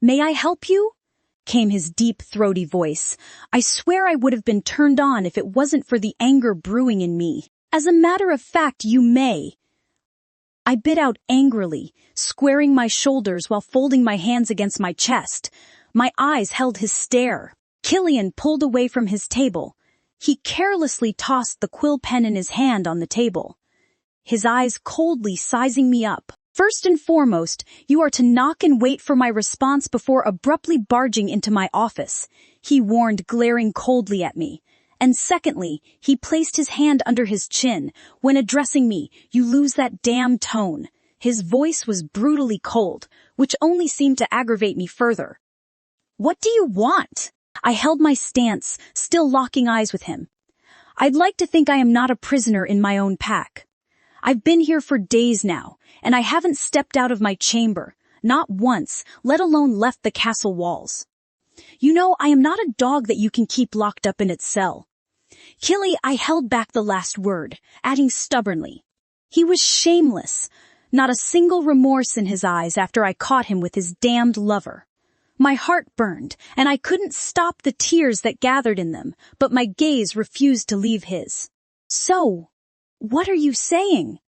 "May I help you?" came his deep, throaty voice. I swear I would have been turned on if it wasn't for the anger brewing in me. "As a matter of fact, you may." I bit out angrily, squaring my shoulders while folding my hands against my chest. My eyes held his stare. Killian pulled away from his table. He carelessly tossed the quill pen in his hand on the table, his eyes coldly sizing me up. "First and foremost, you are to knock and wait for my response before abruptly barging into my office," he warned, glaring coldly at me. "And secondly," he placed his hand under his chin. "When addressing me, you lose that damn tone." His voice was brutally cold, which only seemed to aggravate me further. "What do you want?" I held my stance, still locking eyes with him. "I'd like to think I am not a prisoner in my own pack. I've been here for days now, and I haven't stepped out of my chamber, not once, let alone left the castle walls. You know, I am not a dog that you can keep locked up in its cell." I held back the last word, adding stubbornly. He was shameless, not a single remorse in his eyes after I caught him with his damned lover. My heart burned, and I couldn't stop the tears that gathered in them, but my gaze refused to leave his. "So, what are you saying?"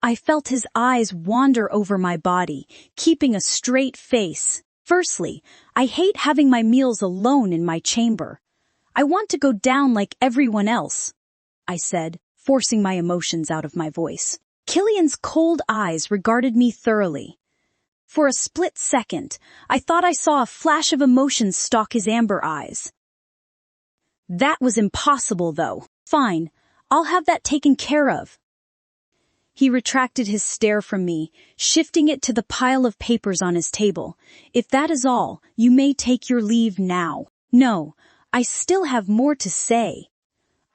I felt his eyes wander over my body, keeping a straight face. "Firstly, I hate having my meals alone in my chamber. I want to go down like everyone else," I said, forcing my emotions out of my voice. Killian's cold eyes regarded me thoroughly. For a split second, I thought I saw a flash of emotion stalk his amber eyes. "That was impossible, though. Fine, I'll have that taken care of." He retracted his stare from me, shifting it to the pile of papers on his table. "If that is all, you may take your leave now." "No, I still have more to say."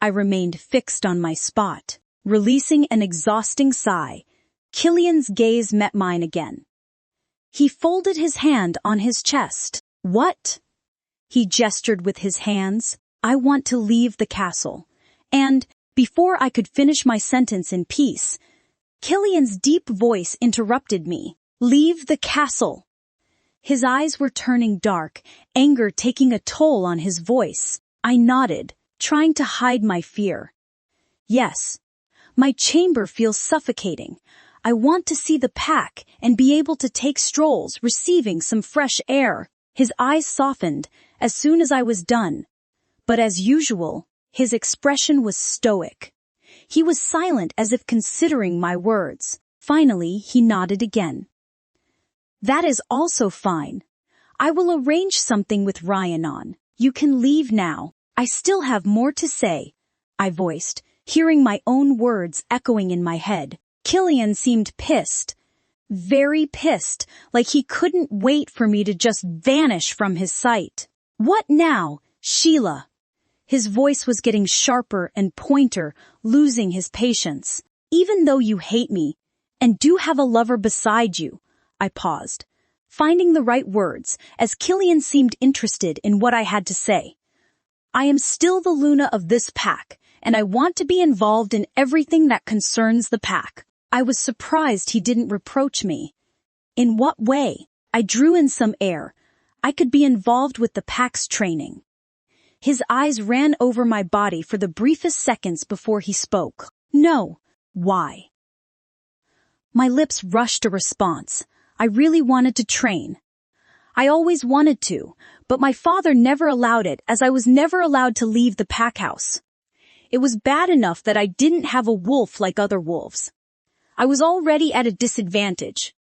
I remained fixed on my spot, releasing an exhausting sigh. Killian's gaze met mine again. He folded his hand on his chest. "What?" He gestured with his hands. "I want to leave the castle." And, before I could finish my sentence in peace, Killian's deep voice interrupted me. "Leave the castle." His eyes were turning dark, anger taking a toll on his voice. I nodded, trying to hide my fear. "Yes. My chamber feels suffocating. I want to see the pack and be able to take strolls, receiving some fresh air." His eyes softened as soon as I was done. But as usual, his expression was stoic. He was silent as if considering my words. Finally, he nodded again. "That is also fine. I will arrange something with Rhiannon. You can leave now." "I still have more to say," I voiced, hearing my own words echoing in my head. Killian seemed pissed. Very pissed, like he couldn't wait for me to just vanish from his sight. "What now, Sheila?" His voice was getting sharper and pointer, losing his patience. "Even though you hate me, and do have a lover beside you," I paused, finding the right words, as Killian seemed interested in what I had to say. "I am still the Luna of this pack, and I want to be involved in everything that concerns the pack." I was surprised he didn't reproach me. "In what way?" I drew in some air. "I could be involved with the pack's training." His eyes ran over my body for the briefest seconds before he spoke. "No." "Why?" My lips rushed a response. I really wanted to train. I always wanted to, but my father never allowed it, as I was never allowed to leave the pack house. It was bad enough that I didn't have a wolf like other wolves. I was already at a disadvantage.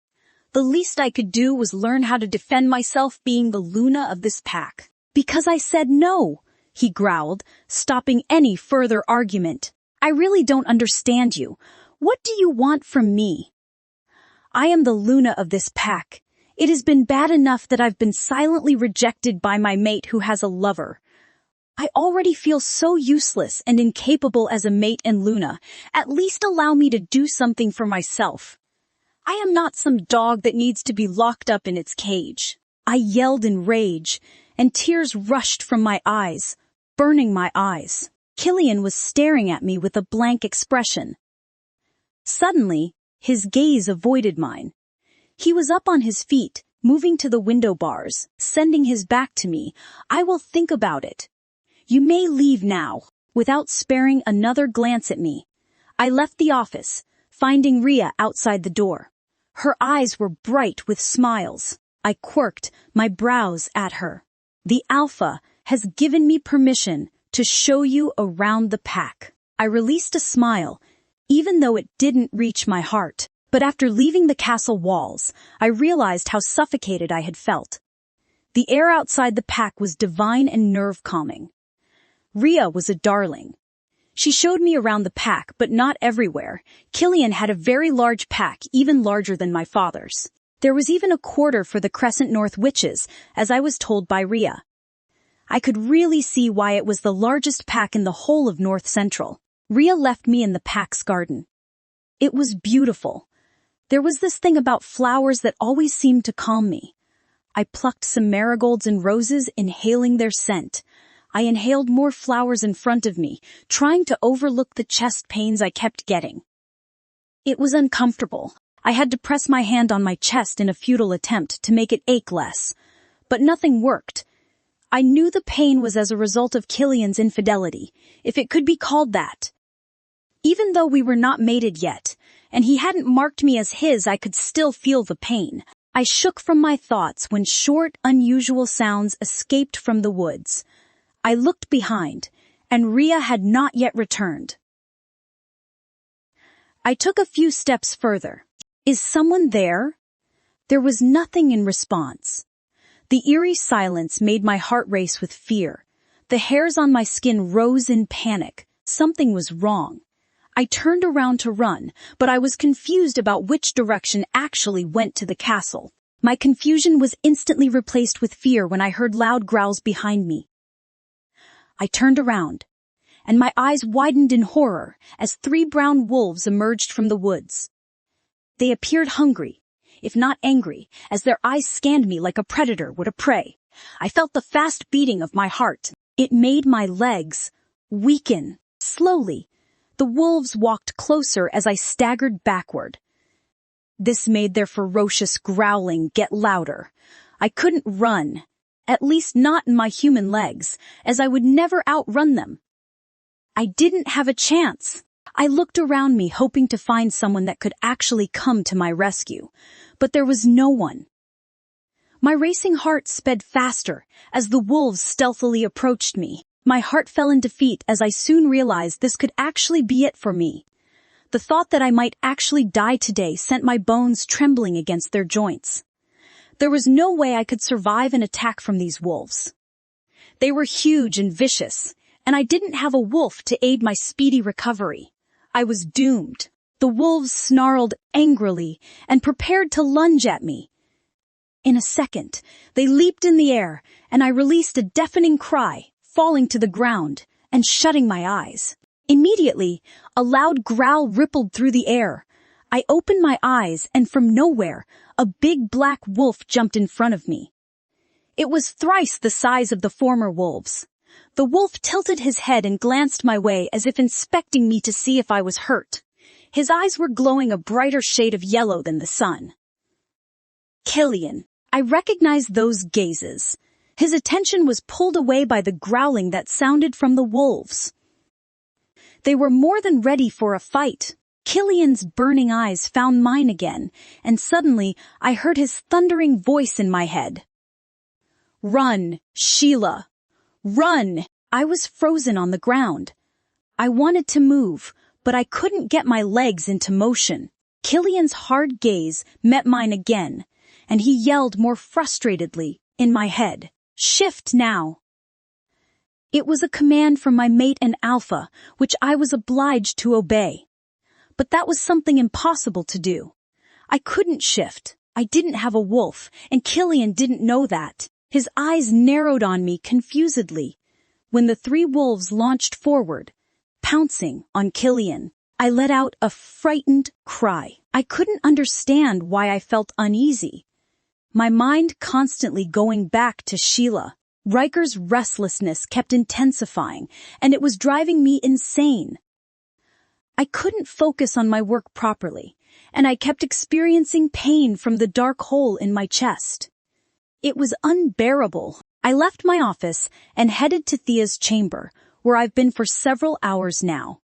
The least I could do was learn how to defend myself being the Luna of this pack. "Because I said no," he growled, stopping any further argument. "I really don't understand you. What do you want from me?" "I am the Luna of this pack. It has been bad enough that I've been silently rejected by my mate who has a lover. I already feel so useless and incapable as a mate and Luna. At least allow me to do something for myself. I am not some dog that needs to be locked up in its cage." I yelled in rage, and tears rushed from my eyes, burning my eyes. Killian was staring at me with a blank expression. Suddenly, his gaze avoided mine. He was up on his feet, moving to the window bars, sending his back to me. I will think about it. You may leave now, without sparing another glance at me. I left the office, finding Rhea outside the door. Her eyes were bright with smiles. I quirked my brows at her. The Alpha has given me permission to show you around the pack. I released a smile, even though it didn't reach my heart. But after leaving the castle walls, I realized how suffocated I had felt. The air outside the pack was divine and nerve-calming. Rhea was a darling. She showed me around the pack, but not everywhere. Killian had a very large pack, even larger than my father's. There was even a quarter for the Crescent North witches, as I was told by Rhea. I could really see why it was the largest pack in the whole of North Central. Rhea left me in the pack's garden. It was beautiful. There was this thing about flowers that always seemed to calm me. I plucked some marigolds and roses, inhaling their scent. I inhaled more flowers in front of me, trying to overlook the chest pains I kept getting. It was uncomfortable. I had to press my hand on my chest in a futile attempt to make it ache less. But nothing worked. I knew the pain was as a result of Killian's infidelity, if it could be called that. Even though we were not mated yet, and he hadn't marked me as his, I could still feel the pain. I shook from my thoughts when short, unusual sounds escaped from the woods. I looked behind, and Rhea had not yet returned. I took a few steps further. Is someone there? There was nothing in response. The eerie silence made my heart race with fear. The hairs on my skin rose in panic. Something was wrong. I turned around to run, but I was confused about which direction actually went to the castle. My confusion was instantly replaced with fear when I heard loud growls behind me. I turned around, and my eyes widened in horror as 3 brown wolves emerged from the woods. They appeared hungry, if not angry, as their eyes scanned me like a predator would a prey. I felt the fast beating of my heart. It made my legs weaken. Slowly, the wolves walked closer as I staggered backward. This made their ferocious growling get louder. I couldn't run, at least not in my human legs, as I would never outrun them. I didn't have a chance. I looked around me hoping to find someone that could actually come to my rescue, but there was no one. My racing heart sped faster as the wolves stealthily approached me. My heart fell in defeat as I soon realized this could actually be it for me. The thought that I might actually die today sent my bones trembling against their joints. There was no way I could survive an attack from these wolves. They were huge and vicious, and I didn't have a wolf to aid my speedy recovery. I was doomed. The wolves snarled angrily and prepared to lunge at me. In a second, they leaped in the air, and I released a deafening cry, falling to the ground and shutting my eyes. Immediately, a loud growl rippled through the air. I opened my eyes, and from nowhere, a big black wolf jumped in front of me. It was thrice the size of the former wolves. The wolf tilted his head and glanced my way as if inspecting me to see if I was hurt. His eyes were glowing a brighter shade of yellow than the sun. Killian. I recognized those gazes. His attention was pulled away by the growling that sounded from the wolves. They were more than ready for a fight. Killian's burning eyes found mine again, and suddenly I heard his thundering voice in my head. "Run, Sheila! Run!" I was frozen on the ground. I wanted to move, but I couldn't get my legs into motion. Killian's hard gaze met mine again, and he yelled more frustratedly in my head, "Shift now!" It was a command from my mate and Alpha, which I was obliged to obey. But that was something impossible to do. I couldn't shift. I didn't have a wolf, and Killian didn't know that. His eyes narrowed on me confusedly. When the 3 wolves launched forward, pouncing on Killian, I let out a frightened cry. I couldn't understand why I felt uneasy. My mind constantly going back to Sheila. Riker's restlessness kept intensifying, and it was driving me insane. I couldn't focus on my work properly, and I kept experiencing pain from the dark hole in my chest. It was unbearable. I left my office and headed to Thea's chamber, where I've been for several hours now.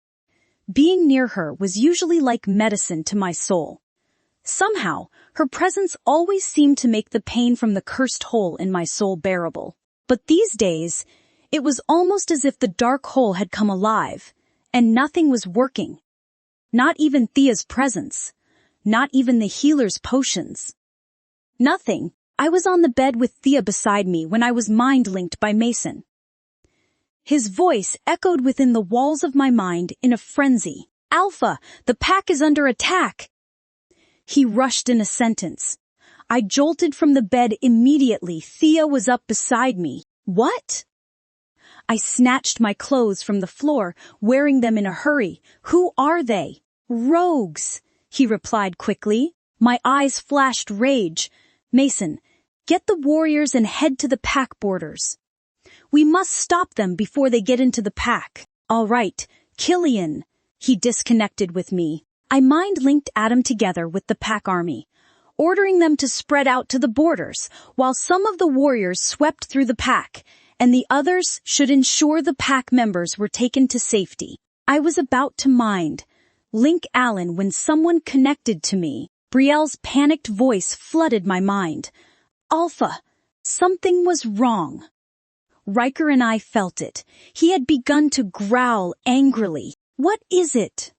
Being near her was usually like medicine to my soul. Somehow, her presence always seemed to make the pain from the cursed hole in my soul bearable. But these days, it was almost as if the dark hole had come alive, and nothing was working. Not even Thea's presence. Not even the healer's potions. Nothing. I was on the bed with Thea beside me when I was mind-linked by Mason. His voice echoed within the walls of my mind in a frenzy. "Alpha, the pack is under attack!" He rushed in a sentence. I jolted from the bed immediately. Thea was up beside me. "What?" I snatched my clothes from the floor, wearing them in a hurry. "Who are they?" "Rogues," he replied quickly. My eyes flashed rage. "Mason, get the warriors and head to the pack borders. We must stop them before they get into the pack." "All right, Killian." He disconnected with me. I mind-linked Adam together with the pack army, ordering them to spread out to the borders, while some of the warriors swept through the pack, and the others should ensure the pack members were taken to safety. I was about to link Alan when someone connected to me. Brielle's panicked voice flooded my mind. "Alpha, something was wrong." Riker and I felt it. He had begun to growl angrily. "What is it?"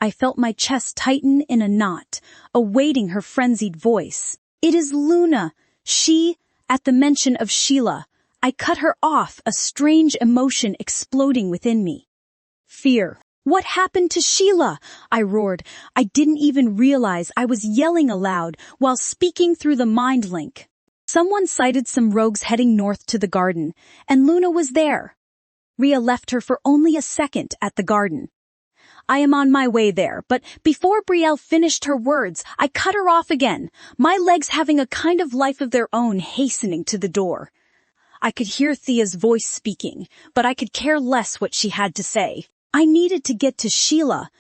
I felt my chest tighten in a knot, awaiting her frenzied voice. "It is Luna. She..." At the mention of Sheila, I cut her off, a strange emotion exploding within me. Fear. "What happened to Sheila?" I roared. I didn't even realize I was yelling aloud while speaking through the mind link. Someone sighted some rogues heading north to the garden, and Luna was there. Rhea left her for only a second at the garden. "I am on my way there," but before Brielle finished her words, I cut her off again, my legs having a kind of life of their own, hastening to the door. I could hear Thea's voice speaking, but I could care less what she had to say. I needed to get to Sheila.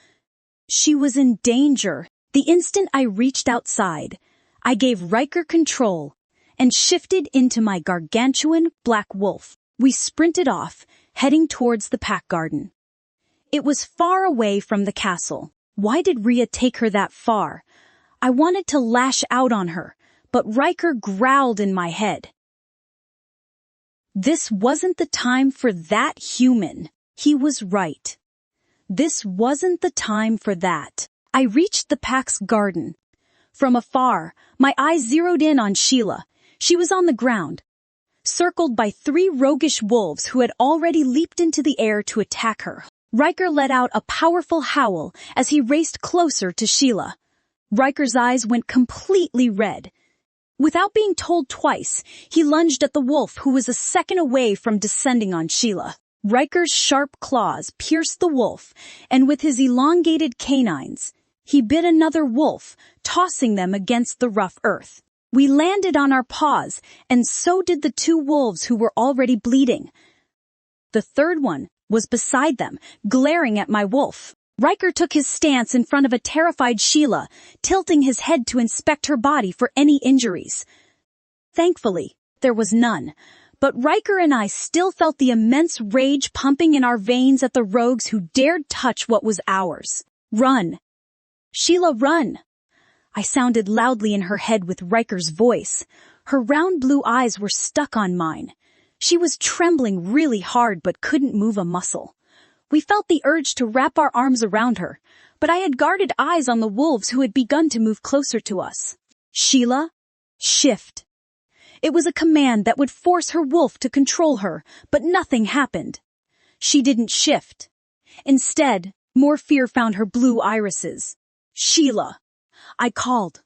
She was in danger. The instant I reached outside, I gave Riker control and shifted into my gargantuan black wolf. We sprinted off, heading towards the pack garden. It was far away from the castle. Why did Rhea take her that far? I wanted to lash out on her, but Riker growled in my head. This wasn't the time for that, human. He was right. This wasn't the time for that. I reached the pack's garden. From afar, my eyes zeroed in on Sheila. She was on the ground, circled by 3 roguish wolves who had already leaped into the air to attack her. Riker let out a powerful howl as he raced closer to Sheila. Riker's eyes went completely red. Without being told twice, he lunged at the wolf who was a second away from descending on Sheila. Riker's sharp claws pierced the wolf, and with his elongated canines, he bit another wolf, tossing them against the rough earth. We landed on our paws, and so did the 2 wolves who were already bleeding. The third one was beside them, glaring at my wolf. Riker took his stance in front of a terrified Sheila, tilting his head to inspect her body for any injuries. Thankfully, there was none, but Riker and I still felt the immense rage pumping in our veins at the rogues who dared touch what was ours. "Run! Sheila, run!" I sounded loudly in her head with Riker's voice. Her round blue eyes were stuck on mine. She was trembling really hard but couldn't move a muscle. We felt the urge to wrap our arms around her, but I had guarded eyes on the wolves who had begun to move closer to us. "Sheila, shift." It was a command that would force her wolf to control her, but nothing happened. She didn't shift. Instead, more fear found her blue irises. "Sheila," I called.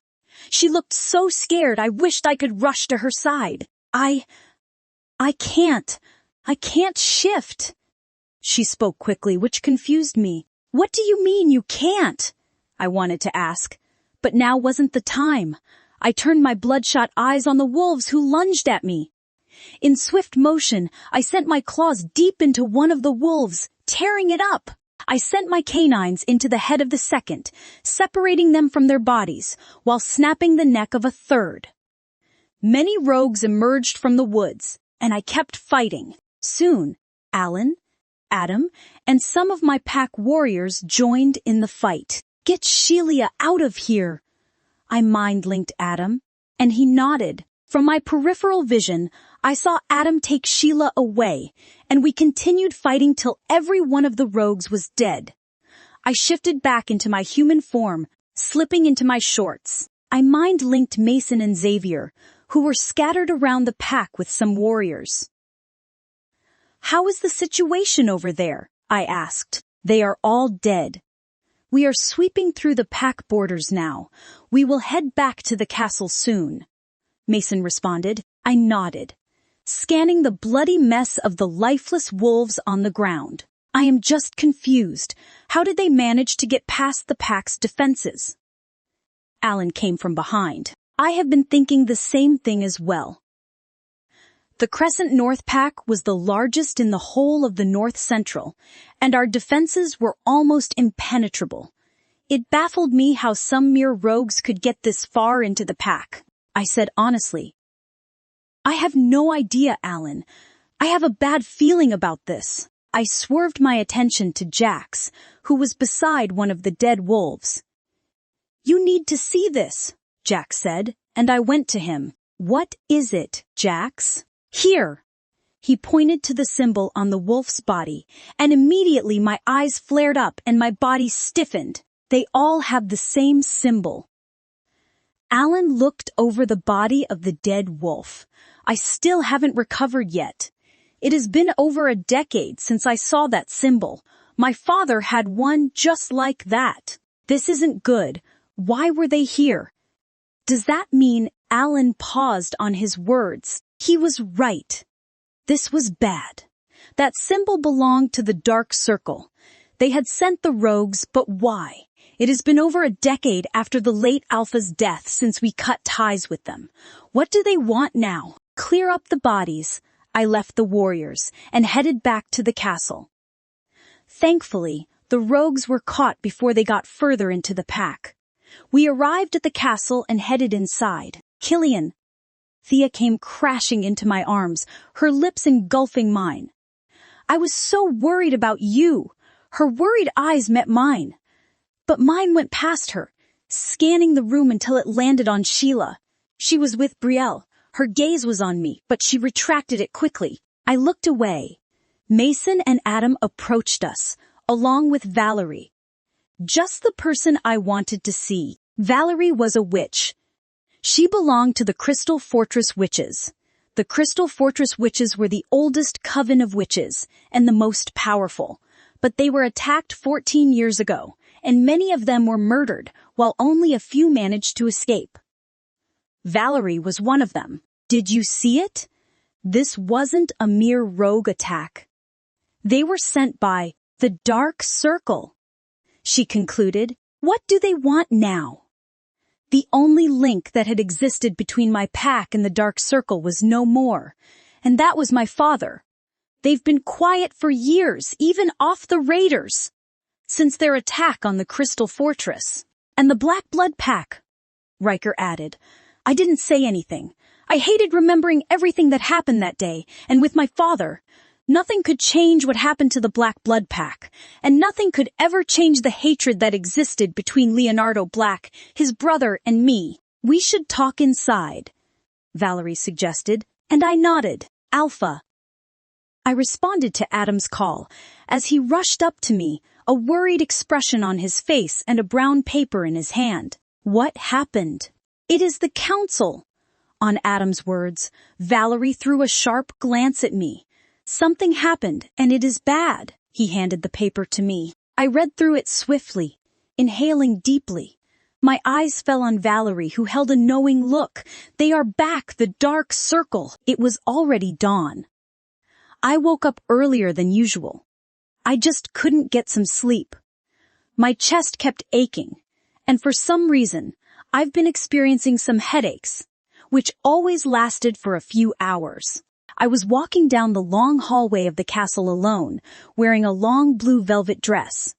She looked so scared I wished I could rush to her side. I can't shift." She spoke quickly, which confused me. "What do you mean you can't?" I wanted to ask, but now wasn't the time. I turned my bloodshot eyes on the wolves who lunged at me. In swift motion, I sent my claws deep into one of the wolves, tearing it up. I sent my canines into the head of the second, separating them from their bodies, while snapping the neck of a third. Many rogues emerged from the woods, and I kept fighting. Soon, Alan, Adam, and some of my pack warriors joined in the fight. Get Sheila out of here! I mind-linked Adam, and he nodded. From my peripheral vision, I saw Adam take Sheila away, and we continued fighting till every one of the rogues was dead. I shifted back into my human form, slipping into my shorts. I mind-linked Mason and Xavier, who were scattered around the pack with some warriors. "How is the situation over there?" I asked. "They are all dead. We are sweeping through the pack borders now. We will head back to the castle soon," Mason responded. I nodded, scanning the bloody mess of the lifeless wolves on the ground. "I am just confused. How did they manage to get past the pack's defenses?" Alan came from behind. "I have been thinking the same thing as well." The Crescent North Pack was the largest in the whole of the North Central, and our defenses were almost impenetrable. It baffled me how some mere rogues could get this far into the pack. I said honestly, "I have no idea, Alan. I have a bad feeling about this." I swerved my attention to Jax, who was beside one of the dead wolves. "You need to see this," Jax said, and I went to him. "What is it, Jax?" "Here." He pointed to the symbol on the wolf's body, and immediately my eyes flared up and my body stiffened. They all have the same symbol. Alan looked over the body of the dead wolf. "I still haven't recovered yet. It has been over a decade since I saw that symbol. My father had one just like that. This isn't good. Why were they here?" "Does that mean—" Alan paused on his words. He was right. This was bad. That symbol belonged to the Dark Circle. They had sent the rogues, but why? It has been over a decade after the late Alpha's death since we cut ties with them. What do they want now? Clear up the bodies. I left the warriors and headed back to the castle. Thankfully, the rogues were caught before they got further into the pack. We arrived at the castle and headed inside. "Killian." Thea came crashing into my arms, her lips engulfing mine. "I was so worried about you." Her worried eyes met mine. But mine went past her, scanning the room until it landed on Sheila. She was with Brielle. Her gaze was on me, but she retracted it quickly. I looked away. Mason and Adam approached us, along with Valerie. Just the person I wanted to see. Valerie was a witch. She belonged to the Crystal Fortress Witches. The Crystal Fortress Witches were the oldest coven of witches, and the most powerful. But they were attacked 14 years ago, and many of them were murdered, while only a few managed to escape. Valerie was one of them. Did you see it? This wasn't a mere rogue attack. They were sent by the Dark Circle. She concluded. What do they want now? The only link that had existed between my pack and the Dark Circle was no more, and that was my father. They've been quiet for years, even off the raiders, since their attack on the Crystal Fortress. "And the Black Blood Pack," Riker added. I didn't say anything. I hated remembering everything that happened that day, and with my father. Nothing could change what happened to the Black Blood Pack, and nothing could ever change the hatred that existed between Leonardo Black, his brother, and me. "We should talk inside," Valerie suggested, and I nodded. "Alpha." I responded to Adam's call, as he rushed up to me, a worried expression on his face and a brown paper in his hand. "What happened?" "It is the Council." On Adam's words, Valerie threw a sharp glance at me. "Something happened, and it is bad." He handed the paper to me. I read through it swiftly, inhaling deeply. My eyes fell on Valerie, who held a knowing look. "They are back, the Dark Circle." It was already dawn. I woke up earlier than usual. I just couldn't get some sleep. My chest kept aching, and for some reason, I've been experiencing some headaches, which always lasted for a few hours. I was walking down the long hallway of the castle alone, wearing a long blue velvet dress.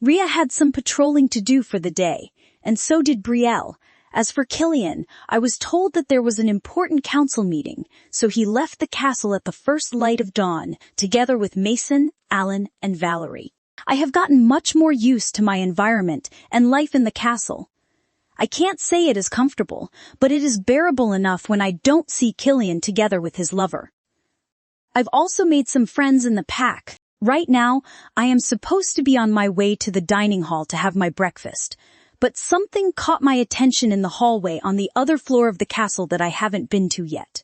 Rhea had some patrolling to do for the day, and so did Brielle, As for Killian, I was told that there was an important council meeting, so he left the castle at the first light of dawn, together with Mason, Alan, and Valerie. I have gotten much more used to my environment and life in the castle. I can't say it is comfortable, but it is bearable enough when I don't see Killian together with his lover. I've also made some friends in the pack. Right now, I am supposed to be on my way to the dining hall to have my breakfast, but something caught my attention in the hallway on the other floor of the castle that I haven't been to yet.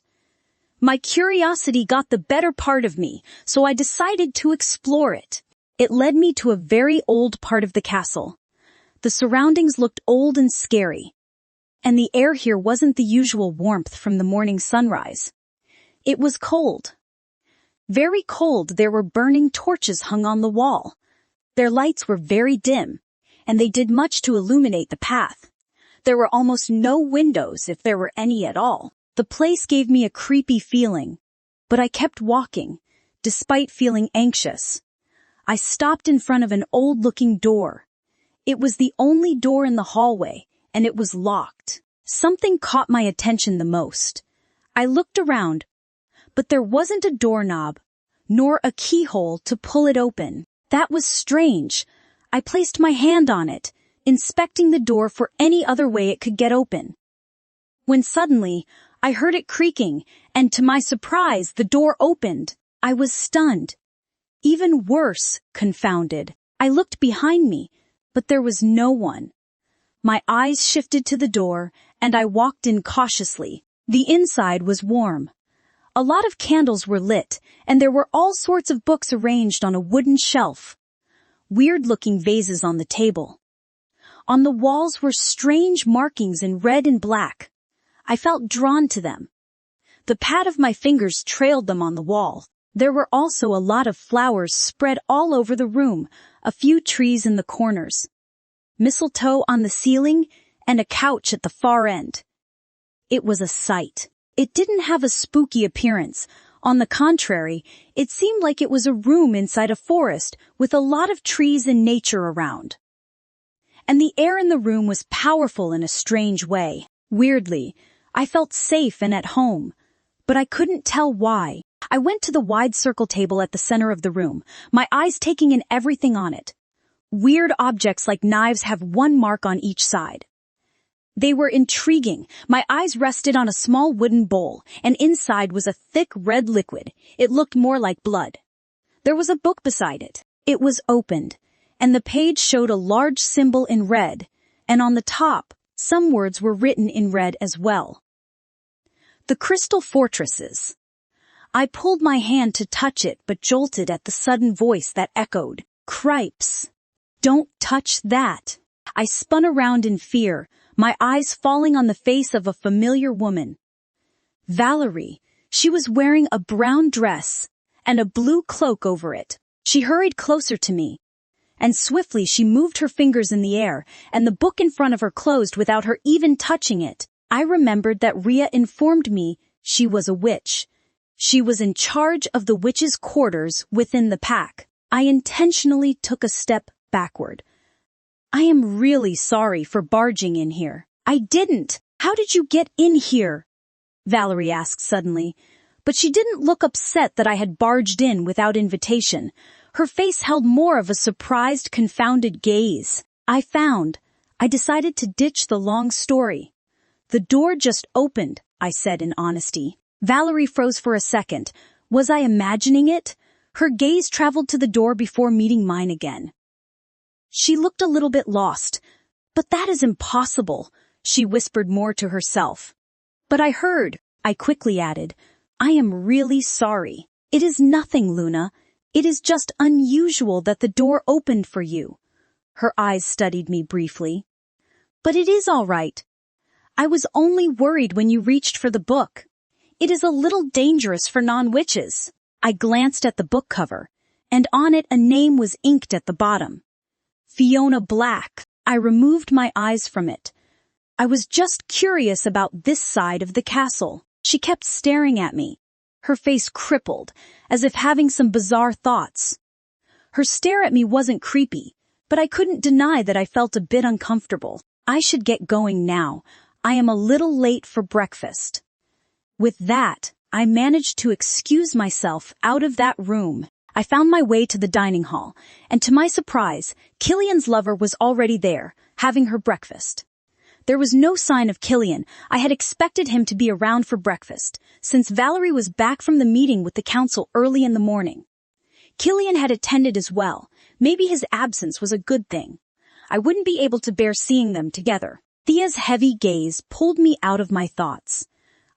My curiosity got the better part of me, so I decided to explore it. It led me to a very old part of the castle. The surroundings looked old and scary, and the air here wasn't the usual warmth from the morning sunrise. It was cold. Very cold. There were burning torches hung on the wall. Their lights were very dim, and they did much to illuminate the path. There were almost no windows, if there were any at all. The place gave me a creepy feeling, but I kept walking, despite feeling anxious. I stopped in front of an old-looking door. It was the only door in the hallway, and it was locked. Something caught my attention the most. I looked around, but there wasn't a doorknob, nor a keyhole to pull it open. That was strange. I placed my hand on it, inspecting the door for any other way it could get open. When suddenly, I heard it creaking, and to my surprise, the door opened. I was stunned. Even worse, confounded. I looked behind me, but there was no one. My eyes shifted to the door, and I walked in cautiously. The inside was warm. A lot of candles were lit, and there were all sorts of books arranged on a wooden shelf. Weird-looking vases on the table. On the walls were strange markings in red and black. I felt drawn to them. The pad of my fingers trailed them on the wall. There were also a lot of flowers spread all over the room, a few trees in the corners, mistletoe on the ceiling, and a couch at the far end. It was a sight. It didn't have a spooky appearance. On the contrary, it seemed like it was a room inside a forest with a lot of trees and nature around. And the air in the room was powerful in a strange way. Weirdly, I felt safe and at home, but I couldn't tell why. I went to the wide circle table at the center of the room, my eyes taking in everything on it. Weird objects like knives have one mark on each side. They were intriguing. My eyes rested on a small wooden bowl, and inside was a thick red liquid. It looked more like blood. There was a book beside it. It was opened, and the page showed a large symbol in red, and on the top, some words were written in red as well. The Crystal Fortresses. I pulled my hand to touch it, but jolted at the sudden voice that echoed, "Cripes! Don't touch that!" I spun around in fear, my eyes falling on the face of a familiar woman. Valerie. She was wearing a brown dress and a blue cloak over it. She hurried closer to me, and swiftly she moved her fingers in the air, and the book in front of her closed without her even touching it. I remembered that Rhea informed me she was a witch. She was in charge of the witches' quarters within the pack. I intentionally took a step backward. "I am really sorry for barging in here." "I didn't. How did you get in here?" Valerie asked suddenly, but she didn't look upset that I had barged in without invitation. Her face held more of a surprised, confounded gaze. I decided to ditch the long story. "The door just opened," I said in honesty. Valerie froze for a second. Was I imagining it? Her gaze traveled to the door before meeting mine again. She looked a little bit lost. "But that is impossible," she whispered more to herself. "But I heard," I quickly added. "I am really sorry." "It is nothing, Luna. It is just unusual that the door opened for you." Her eyes studied me briefly. "But it is all right. I was only worried when you reached for the book. It is a little dangerous for non-witches." I glanced at the book cover, and on it a name was inked at the bottom. Fiona Black. I removed my eyes from it. I was just curious about this side of the castle. She kept staring at me, her face crippled, as if having some bizarre thoughts. Her stare at me wasn't creepy, but I couldn't deny that I felt a bit uncomfortable. I should get going now. I am a little late for breakfast." With that, I managed to excuse myself out of that room. I found my way to the dining hall, and to my surprise, Killian's lover was already there, having her breakfast. There was no sign of Killian. I had expected him to be around for breakfast, since Valerie was back from the meeting with the council early in the morning. Killian had attended as well. Maybe his absence was a good thing. I wouldn't be able to bear seeing them together. Thea's heavy gaze pulled me out of my thoughts.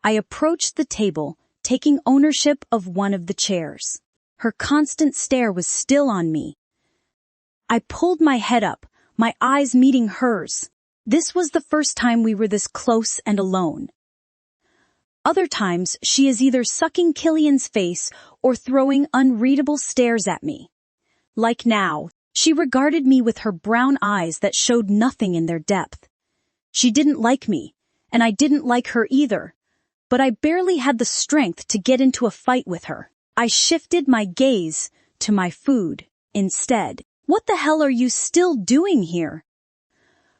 I approached the table, taking ownership of one of the chairs. Her constant stare was still on me. I pulled my head up, my eyes meeting hers. This was the first time we were this close and alone. Other times, she is either sucking Killian's face or throwing unreadable stares at me. Like now, she regarded me with her brown eyes that showed nothing in their depth. She didn't like me, and I didn't like her either, but I barely had the strength to get into a fight with her. I shifted my gaze to my food instead. "What the hell are you still doing here?"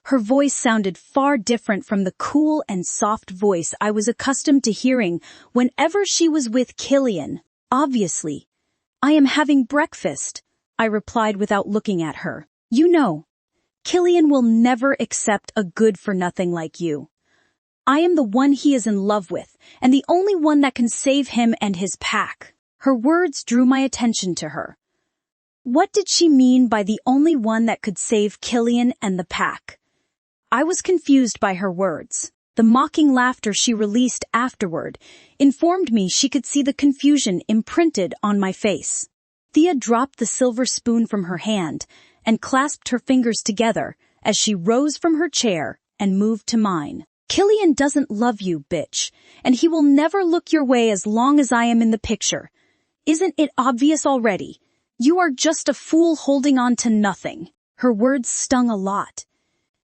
Her voice sounded far different from the cool and soft voice I was accustomed to hearing whenever she was with Killian. "Obviously, I am having breakfast," I replied without looking at her. "You know, Killian will never accept a good-for-nothing like you. I am the one he is in love with, and the only one that can save him and his pack." Her words drew my attention to her. What did she mean by the only one that could save Killian and the pack? I was confused by her words. The mocking laughter she released afterward informed me she could see the confusion imprinted on my face. Thea dropped the silver spoon from her hand and clasped her fingers together as she rose from her chair and moved to mine. "Killian doesn't love you, bitch, and he will never look your way as long as I am in the picture. Isn't it obvious already? You are just a fool holding on to nothing." Her words stung a lot.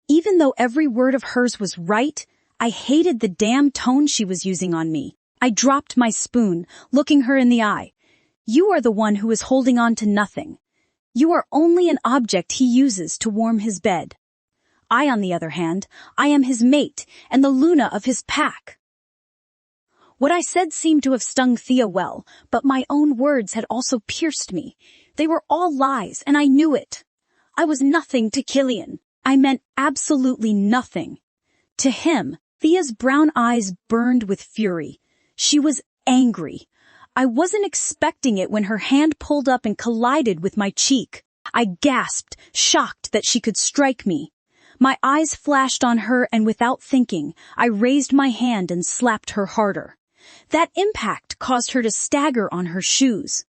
Even though every word of hers was right, I hated the damn tone she was using on me. I dropped my spoon, looking her in the eye. "You are the one who is holding on to nothing. You are only an object he uses to warm his bed. I, on the other hand, I am his mate and the Luna of his pack." What I said seemed to have stung Thea well, but my own words had also pierced me. They were all lies, and I knew it. I was nothing to Killian. I meant absolutely nothing. To him, Thea's brown eyes burned with fury. She was angry. I wasn't expecting it when her hand pulled up and collided with my cheek. I gasped, shocked that she could strike me. My eyes flashed on her, and without thinking, I raised my hand and slapped her harder. That impact caused her to stagger on her shoes.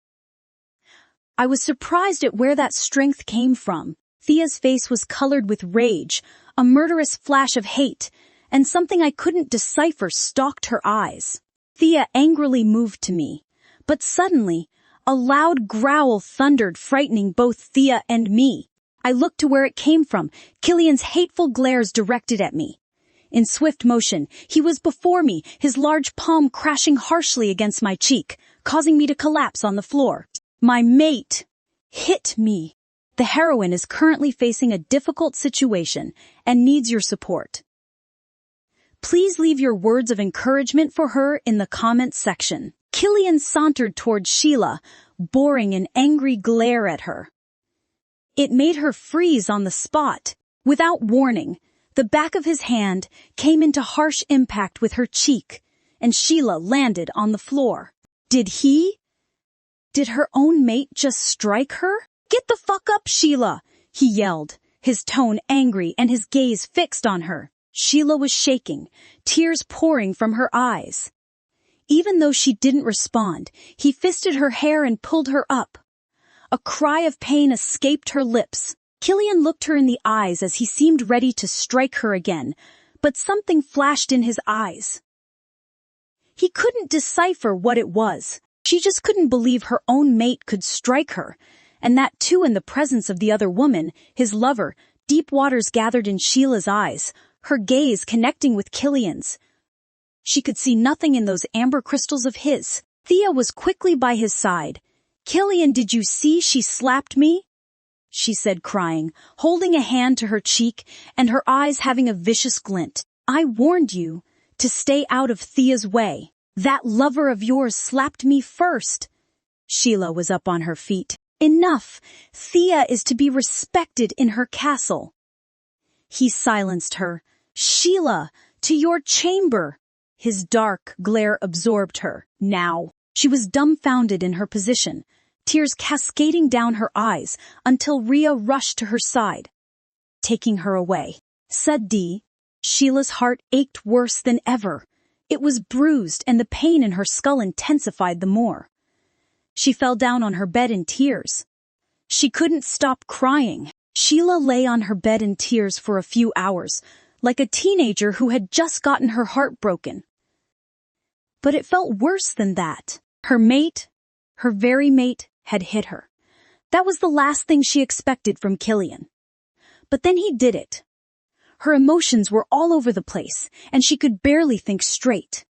I was surprised at where that strength came from. Thea's face was colored with rage, a murderous flash of hate, and something I couldn't decipher stalked her eyes. Thea angrily moved to me, but suddenly, a loud growl thundered, frightening both Thea and me. I looked to where it came from, Killian's hateful glares directed at me. In swift motion, he was before me, his large palm crashing harshly against my cheek, causing me to collapse on the floor. "My mate hit me. The heroine is currently facing a difficult situation and needs your support. Please leave your words of encouragement for her in the comments section." Killian sauntered toward Sheila, boring an angry glare at her. It made her freeze on the spot. Without warning, the back of his hand came into harsh impact with her cheek, and Sheila landed on the floor. Did her own mate just strike her? "Get the fuck up, Sheila!" he yelled, his tone angry and his gaze fixed on her. Sheila was shaking, tears pouring from her eyes. Even though she didn't respond, he fisted her hair and pulled her up. A cry of pain escaped her lips. Killian looked her in the eyes as he seemed ready to strike her again, but something flashed in his eyes. He couldn't decipher what it was. She just couldn't believe her own mate could strike her, and that too in the presence of the other woman, his lover. Deep waters gathered in Sheila's eyes, her gaze connecting with Killian's. She could see nothing in those amber crystals of his. Thea was quickly by his side. "Killian, did you see she slapped me?" she said, crying, holding a hand to her cheek and her eyes having a vicious glint. I warned you to stay out of Thea's way. That lover of yours slapped me first. Sheila was up on her feet. Enough! Thea is to be respected in her castle. He silenced her. Sheila, to your chamber! His dark glare absorbed her. Now, she was dumbfounded in her position, tears cascading down her eyes until Rhea rushed to her side, taking her away. Suddenly, Sheila's heart ached worse than ever. It was bruised and the pain in her skull intensified the more. She fell down on her bed in tears. She couldn't stop crying. Sheila lay on her bed in tears for a few hours, like a teenager who had just gotten her heart broken. But it felt worse than that. Her mate, her very mate, had hit her. That was the last thing she expected from Killian. But then he did it. Her emotions were all over the place, and she could barely think straight.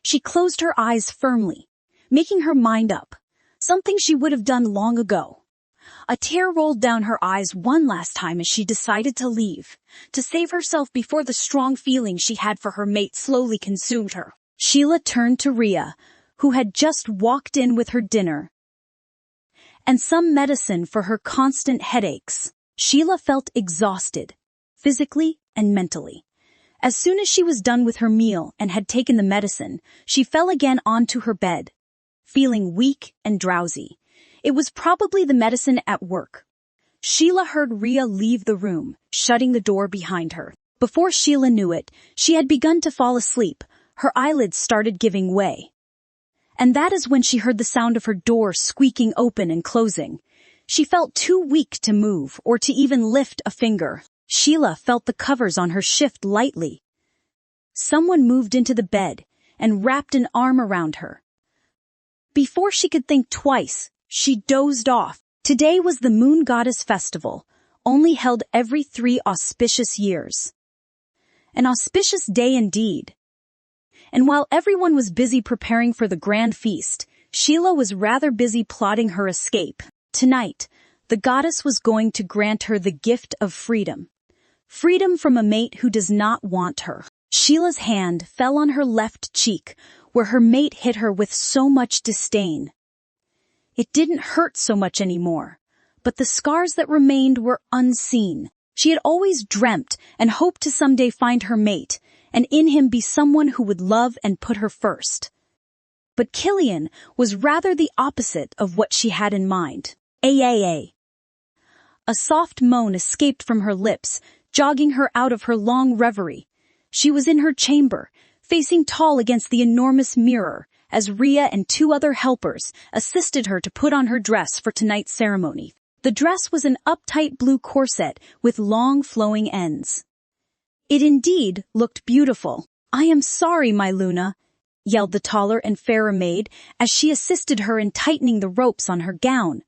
She closed her eyes firmly, making her mind up, something she would have done long ago. A tear rolled down her eyes one last time as she decided to leave, to save herself before the strong feeling she had for her mate slowly consumed her. Sheila turned to Rhea, who had just walked in with her dinner and some medicine for her constant headaches. Sheila felt exhausted, physically and mentally. As soon as she was done with her meal and had taken the medicine, she fell again onto her bed, feeling weak and drowsy. It was probably the medicine at work. Sheila heard Rhea leave the room, shutting the door behind her. Before Sheila knew it, she had begun to fall asleep. Her eyelids started giving way. And that is when she heard the sound of her door squeaking open and closing. She felt too weak to move or to even lift a finger. Sheila felt the covers on her shift lightly. Someone moved into the bed and wrapped an arm around her. Before she could think twice, she dozed off. Today was the Moon Goddess Festival, only held every 3 auspicious years. An auspicious day indeed. And while everyone was busy preparing for the grand feast, Sheila was rather busy plotting her escape. Tonight, the goddess was going to grant her the gift of freedom. Freedom from a mate who does not want her. Sheila's hand fell on her left cheek, where her mate hit her with so much disdain. It didn't hurt so much anymore, but the scars that remained were unseen. She had always dreamt and hoped to someday find her mate, and in him be someone who would love and put her first. But Killian was rather the opposite of what she had in mind. A soft moan escaped from her lips, jogging her out of her long reverie. She was in her chamber, facing tall against the enormous mirror, as Rhea and 2 other helpers assisted her to put on her dress for tonight's ceremony. The dress was an uptight blue corset with long flowing ends. It indeed looked beautiful. I am sorry, my Luna, yelled the taller and fairer maid as she assisted her in tightening the ropes on her gown.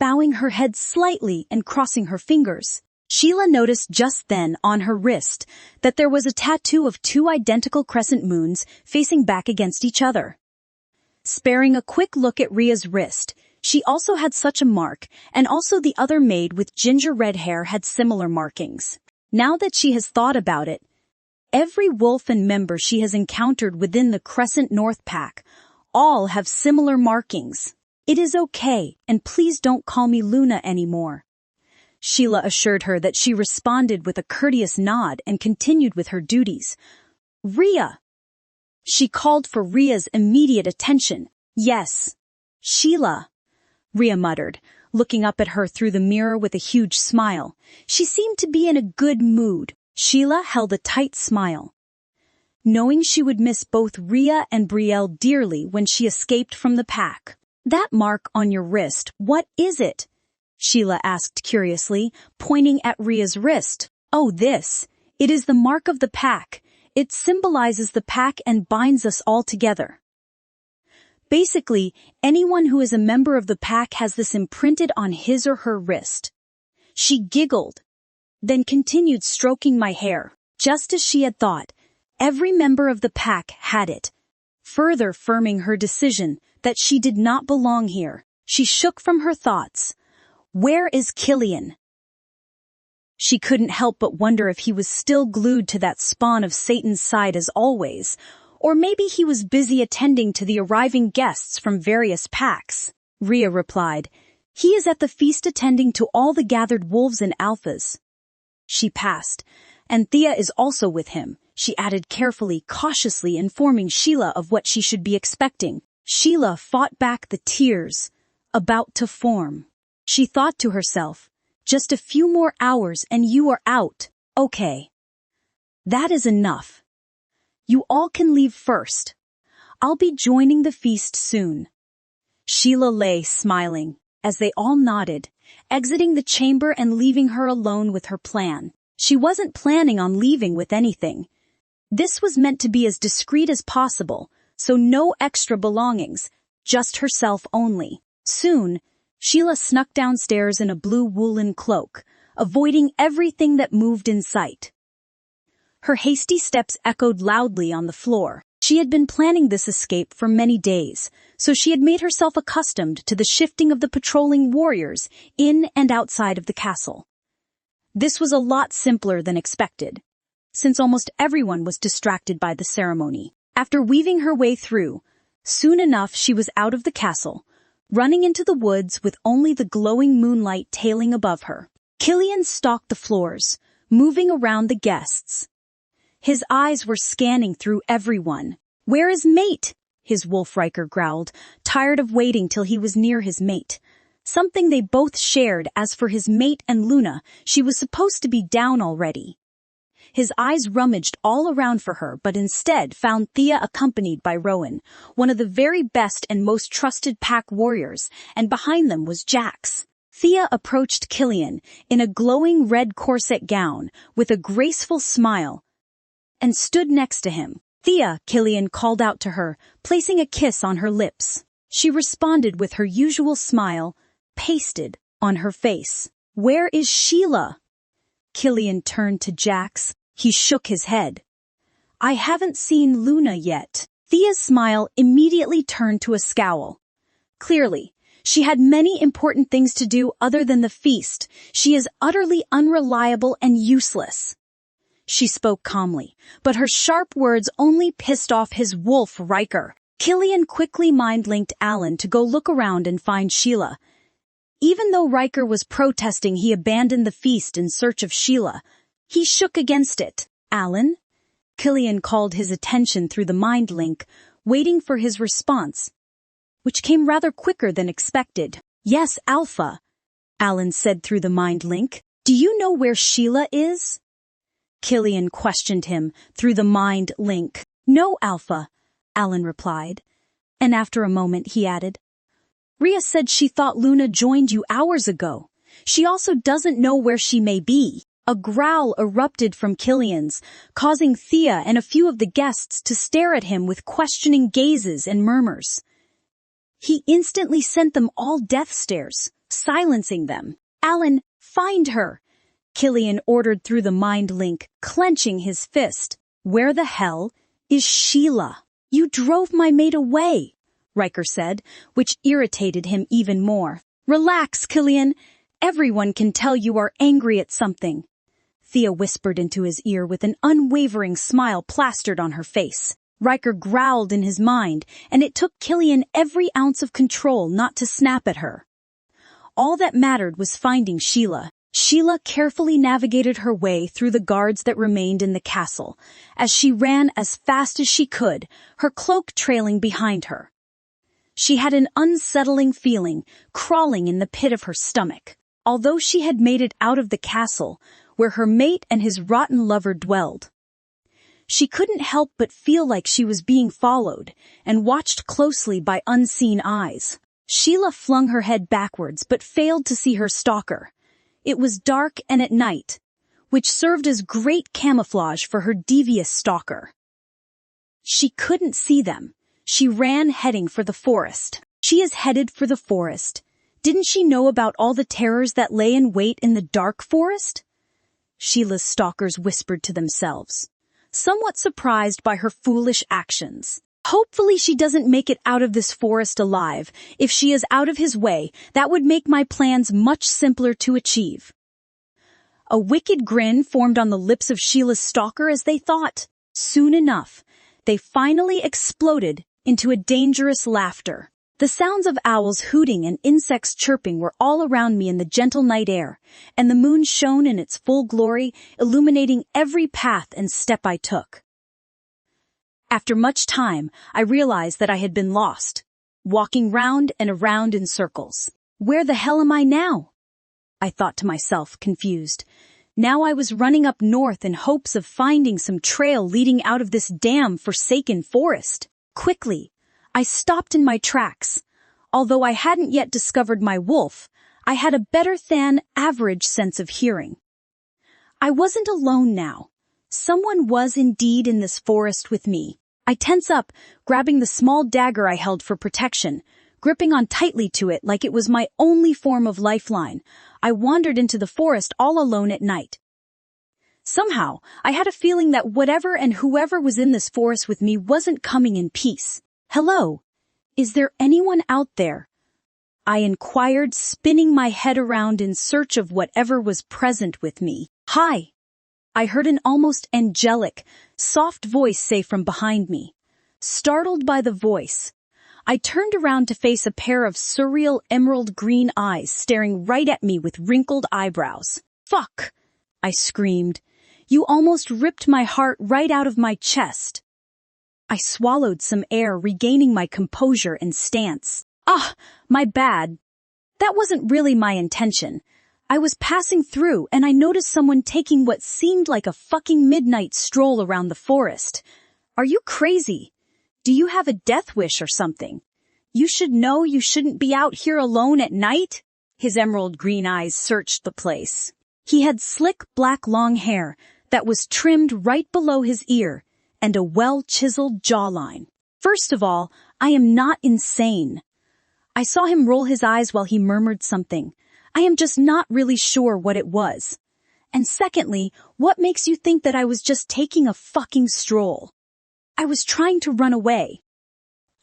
Bowing her head slightly and crossing her fingers, Sheila noticed just then on her wrist that there was a tattoo of 2 identical crescent moons facing back against each other. Sparing a quick look at Rhea's wrist, she also had such a mark, and also the other maid with ginger red hair had similar markings. Now that she has thought about it, every wolf and member she has encountered within the Crescent North Pack all have similar markings. It is okay, and please don't call me Luna anymore. Sheila assured her that she responded with a courteous nod and continued with her duties. Rhea! She called for Rhea's immediate attention. Yes, Sheila, Rhea muttered, looking up at her through the mirror with a huge smile. She seemed to be in a good mood. Sheila held a tight smile, knowing she would miss both Rhea and Brielle dearly when she escaped from the pack. That mark on your wrist, what is it? Sheila asked curiously, pointing at Rhea's wrist. Oh, this. It is the mark of the pack. It symbolizes the pack and binds us all together. Basically, anyone who is a member of the pack has this imprinted on his or her wrist. She giggled, then continued stroking my hair. Just as she had thought, every member of the pack had it, further firming her decision that she did not belong here. She shook from her thoughts. Where is Killian? She couldn't help but wonder if he was still glued to that spawn of Satan's side as always, or maybe he was busy attending to the arriving guests from various packs. Rhea replied, "He is at the feast attending to all the gathered wolves and alphas." She passed, "And Thea is also with him," she added carefully, cautiously informing Sheila of what she should be expecting. Sheila fought back the tears about to form. She thought to herself, "Just a few more hours and you are out. Okay. That is enough. You all can leave first. I'll be joining the feast soon." Sheila lay smiling as they all nodded, exiting the chamber and leaving her alone with her plan. She wasn't planning on leaving with anything. This was meant to be as discreet as possible, so no extra belongings, just herself only. Soon, Sheila snuck downstairs in a blue woolen cloak, avoiding everything that moved in sight. Her hasty steps echoed loudly on the floor. She had been planning this escape for many days, so she had made herself accustomed to the shifting of the patrolling warriors in and outside of the castle. This was a lot simpler than expected, since almost everyone was distracted by the ceremony. After weaving her way through, soon enough she was out of the castle, running into the woods with only the glowing moonlight tailing above her. Killian stalked the floors, moving around the guests. His eyes were scanning through everyone. "Where is mate?" his wolf Riker growled, tired of waiting till he was near his mate. Something they both shared. As for his mate and Luna, she was supposed to be down already. His eyes rummaged all around for her, but instead found Thea accompanied by Rowan, one of the very best and most trusted pack warriors, and behind them was Jax. Thea approached Killian in a glowing red corset gown with a graceful smile and stood next to him. "Thea," Killian called out to her, placing a kiss on her lips. She responded with her usual smile, pasted on her face. "Where is Sheila?" Killian turned to Jax. He shook his head. "I haven't seen Luna yet." Thea's smile immediately turned to a scowl. Clearly, she had many important things to do other than the feast. She is utterly unreliable and useless. She spoke calmly, but her sharp words only pissed off his wolf Riker. Killian quickly mind-linked Alan to go look around and find Sheila. Even though Riker was protesting he abandoned the feast in search of Sheila, he shook against it. "Alan?" Killian called his attention through the mind link, waiting for his response, which came rather quicker than expected. "Yes, Alpha," Alan said through the mind link. "Do you know where Sheila is?" Killian questioned him through the mind link. "No, Alpha," Alan replied, and after a moment he added, "Rhea said she thought Luna joined you hours ago. She also doesn't know where she may be." A growl erupted from Killian's, causing Thea and a few of the guests to stare at him with questioning gazes and murmurs. He instantly sent them all death stares, silencing them. "Alan, find her!" Killian ordered through the mind link, clenching his fist. "Where the hell is Sheila?" "You drove my mate away," Riker said, which irritated him even more. "Relax, Killian. Everyone can tell you are angry at something," Thea whispered into his ear with an unwavering smile plastered on her face. Riker growled in his mind, and it took Killian every ounce of control not to snap at her. All that mattered was finding Sheila. Sheila carefully navigated her way through the guards that remained in the castle, as she ran as fast as she could, her cloak trailing behind her. She had an unsettling feeling crawling in the pit of her stomach. Although she had made it out of the castle, where her mate and his rotten lover dwelled, she couldn't help but feel like she was being followed and watched closely by unseen eyes. Sheila flung her head backwards but failed to see her stalker. It was dark and at night, which served as great camouflage for her devious stalker. She couldn't see them. She ran heading for the forest. She is headed for the forest. Didn't she know about all the terrors that lay in wait in the dark forest? Sheila's stalkers whispered to themselves, somewhat surprised by her foolish actions. Hopefully she doesn't make it out of this forest alive. If she is out of his way, that would make my plans much simpler to achieve. A wicked grin formed on the lips of Sheila's stalker as they thought. Soon enough, they finally exploded into a dangerous laughter. The sounds of owls hooting and insects chirping were all around me in the gentle night air, and the moon shone in its full glory, illuminating every path and step I took. After much time, I realized that I had been lost, walking round and around in circles. Where the hell am I now? I thought to myself, confused. Now I was running up north in hopes of finding some trail leading out of this damn forsaken forest. Quickly, I stopped in my tracks. Although I hadn't yet discovered my wolf, I had a better than average sense of hearing. I wasn't alone now. Someone was indeed in this forest with me. I tense up, grabbing the small dagger I held for protection, gripping on tightly to it like it was my only form of lifeline. I wandered into the forest all alone at night. Somehow, I had a feeling that whatever and whoever was in this forest with me wasn't coming in peace. Hello? Is there anyone out there? I inquired, spinning my head around in search of whatever was present with me. Hi! I heard an almost angelic, soft voice say from behind me. Startled by the voice, I turned around to face a pair of surreal emerald green eyes staring right at me with wrinkled eyebrows. Fuck! I screamed. You almost ripped my heart right out of my chest. I swallowed some air, regaining my composure and stance. My bad. That wasn't really my intention. I was passing through and I noticed someone taking what seemed like a fucking midnight stroll around the forest. Are you crazy? Do you have a death wish or something? You should know you shouldn't be out here alone at night? His emerald green eyes searched the place. He had slick black long hair that was trimmed right below his ear and a well-chiseled jawline. First of all, I am not insane. I saw him roll his eyes while he murmured something. I am just not really sure what it was. And secondly, what makes you think that I was just taking a fucking stroll? I was trying to run away,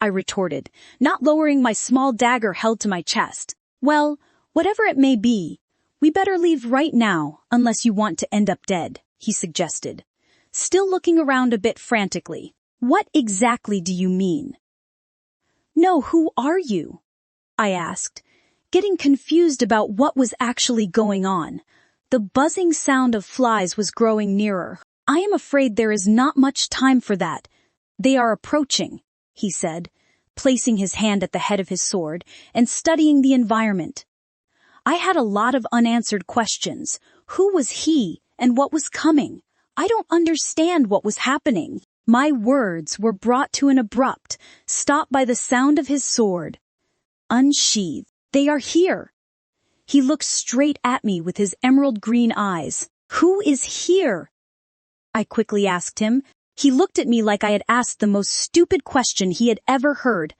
I retorted, not lowering my small dagger held to my chest. Well, whatever it may be, we better leave right now unless you want to end up dead, he suggested, still looking around a bit frantically. What exactly do you mean? No, who are you? I asked, getting confused about what was actually going on. The buzzing sound of flies was growing nearer. I am afraid there is not much time for that. They are approaching, he said, placing his hand at the head of his sword and studying the environment. I had a lot of unanswered questions. Who was he and what was coming? I don't understand what was happening. My words were brought to an abrupt stop by the sound of his sword. Unsheathed. They are here. He looked straight at me with his emerald green eyes. Who is here? I quickly asked him. He looked at me like I had asked the most stupid question he had ever heard.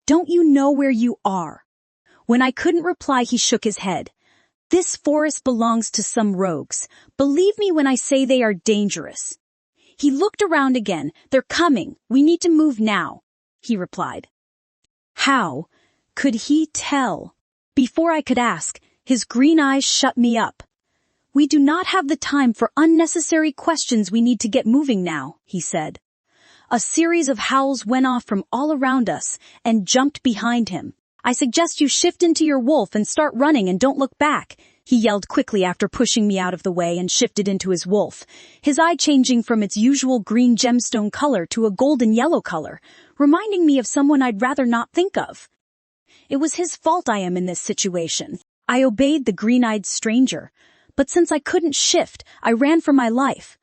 Don't you know where you are? When I couldn't reply, he shook his head. This forest belongs to some rogues. Believe me when I say they are dangerous. He looked around again. They're coming. We need to move now, he replied. How could he tell? Before I could ask, his green eyes shut me up. We do not have the time for unnecessary questions. We need to get moving now, he said. A series of howls went off from all around us and jumped behind him. I suggest you shift into your wolf and start running and don't look back, he yelled quickly after pushing me out of the way and shifted into his wolf, his eye changing from its usual green gemstone color to a golden yellow color, reminding me of someone I'd rather not think of. It was his fault I am in this situation. I obeyed the green-eyed stranger, but since I couldn't shift, I ran for my life.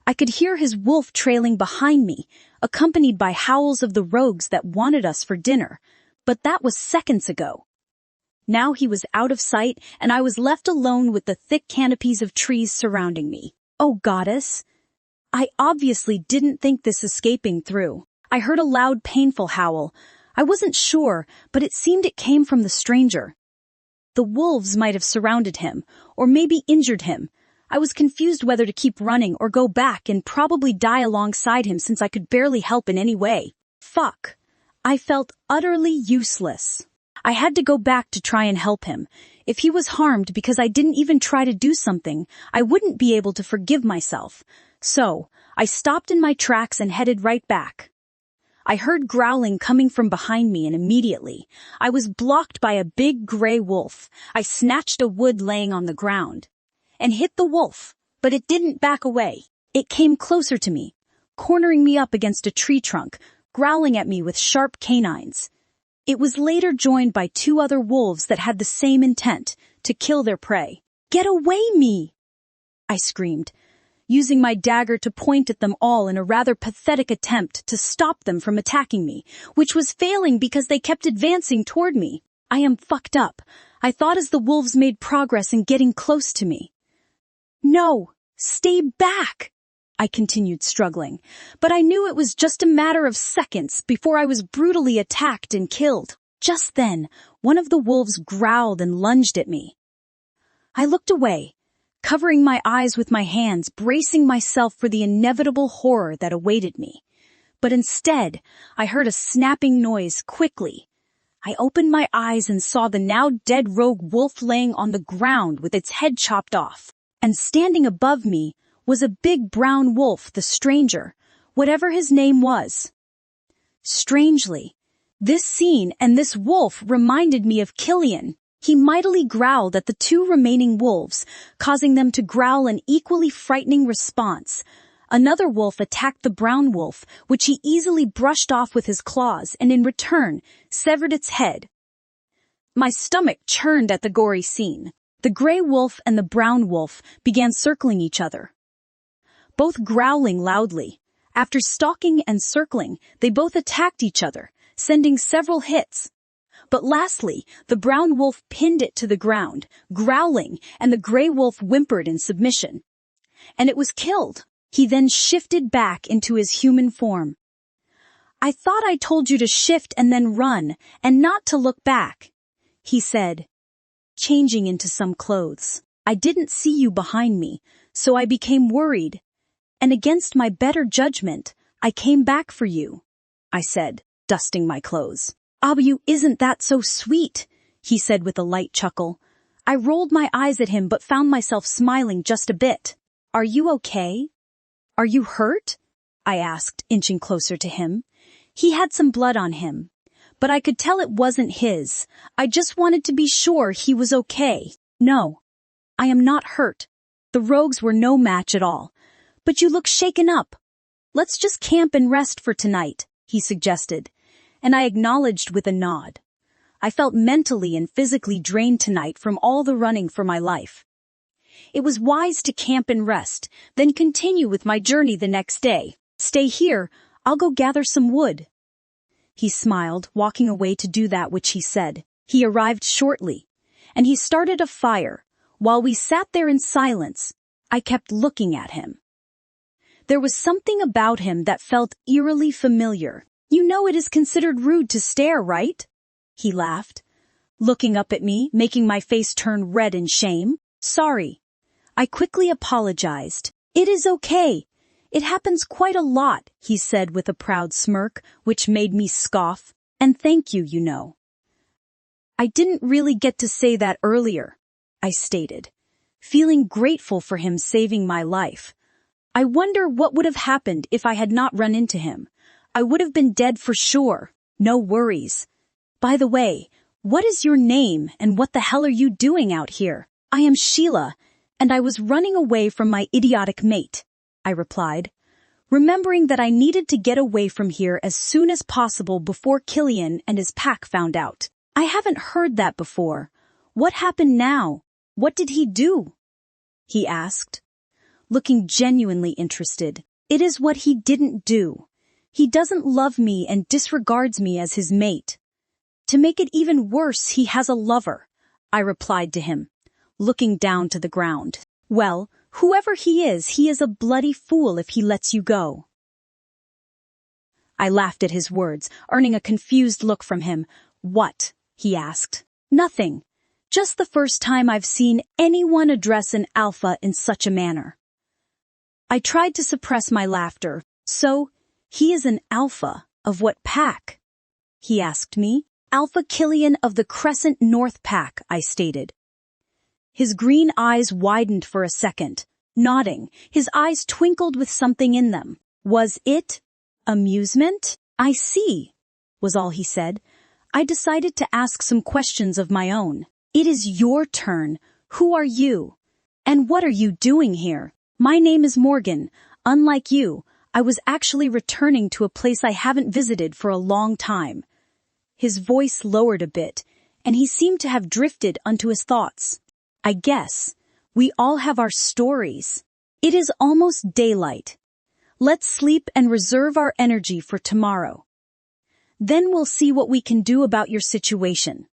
I could hear his wolf trailing behind me, accompanied by howls of the rogues that wanted us for dinner, but that was seconds ago. Now he was out of sight, and I was left alone with the thick canopies of trees surrounding me. Oh, goddess! I obviously didn't think this escaping through. I heard a loud, painful howl. I wasn't sure, but it seemed it came from the stranger. The wolves might have surrounded him, or maybe injured him. I was confused whether to keep running or go back and probably die alongside him since I could barely help in any way. Fuck. I felt utterly useless. I had to go back to try and help him. If he was harmed because I didn't even try to do something, I wouldn't be able to forgive myself. So, I stopped in my tracks and headed right back. I heard growling coming from behind me, and immediately, I was blocked by a big gray wolf. I snatched a wood laying on the ground and hit the wolf, but it didn't back away. It came closer to me, cornering me up against a tree trunk, growling at me with sharp canines. It was later joined by 2 other wolves that had the same intent, to kill their prey. "Get away me!" I screamed, using my dagger to point at them all in a rather pathetic attempt to stop them from attacking me, which was failing because they kept advancing toward me. I am fucked up, I thought as the wolves made progress in getting close to me. "No, stay back!" I continued struggling, but I knew it was just a matter of seconds before I was brutally attacked and killed. Just then, one of the wolves growled and lunged at me. I looked away, covering my eyes with my hands, bracing myself for the inevitable horror that awaited me. But instead, I heard a snapping noise quickly. I opened my eyes and saw the now dead rogue wolf laying on the ground with its head chopped off. And standing above me was a big brown wolf, the stranger, whatever his name was. Strangely, this scene and this wolf reminded me of Killian. He mightily growled at the 2 remaining wolves, causing them to growl an equally frightening response. Another wolf attacked the brown wolf, which he easily brushed off with his claws and in return severed its head. My stomach churned at the gory scene. The gray wolf and the brown wolf began circling each other, both growling loudly. After stalking and circling, they both attacked each other, sending several hits. But lastly, the brown wolf pinned it to the ground, growling, and the gray wolf whimpered in submission. And it was killed. He then shifted back into his human form. "I thought I told you to shift and then run, and not to look back," he said, changing into some clothes. "I didn't see you behind me, so I became worried. And against my better judgment, I came back for you," I said, dusting my clothes. "Abu, isn't that so sweet?" he said with a light chuckle. I rolled my eyes at him but found myself smiling just a bit. "Are you okay? Are you hurt?" I asked, inching closer to him. He had some blood on him, but I could tell it wasn't his. I just wanted to be sure he was okay. "No, I am not hurt. The rogues were no match at all. But you look shaken up. Let's just camp and rest for tonight," he suggested, and I acknowledged with a nod. I felt mentally and physically drained tonight from all the running for my life. It was wise to camp and rest, then continue with my journey the next day. "Stay here, I'll go gather some wood." He smiled, walking away to do that which he said. He arrived shortly, and he started a fire. While we sat there in silence, I kept looking at him. There was something about him that felt eerily familiar. "You know it is considered rude to stare, right?" He laughed, looking up at me, making my face turn red in shame. "Sorry." I quickly apologized. "It is okay. It happens quite a lot," he said with a proud smirk, which made me scoff. "And thank you, you know." "I didn't really get to say that earlier," I stated, feeling grateful for him saving my life. I wonder what would have happened if I had not run into him. I would have been dead for sure. No worries. "By the way, what is your name and what the hell are you doing out here?" "I am Sheila, and I was running away from my idiotic mate," I replied, remembering that I needed to get away from here as soon as possible before Killian and his pack found out. "I haven't heard that before. What happened now? What did he do?" he asked, looking genuinely interested. "It is what he didn't do. He doesn't love me and disregards me as his mate. To make it even worse, he has a lover," I replied to him, looking down to the ground. "Well, whoever he is a bloody fool if he lets you go." I laughed at his words, earning a confused look from him. "What?" he asked. "Nothing. Just the first time I've seen anyone address an alpha in such a manner." I tried to suppress my laughter. "So, he is an alpha of what pack?" he asked me. Alpha Killian of the Crescent North Pack, I stated. His green eyes widened for a second, nodding. His eyes twinkled with something in them. Was it amusement? I see, was all he said. I decided to ask some questions of my own. It is your turn. Who are you? And what are you doing here? My name is Morgan. Unlike you, I was actually returning to a place I haven't visited for a long time. His voice lowered a bit, and he seemed to have drifted unto his thoughts. I guess we all have our stories. It is almost daylight. Let's sleep and reserve our energy for tomorrow. Then we'll see what we can do about your situation,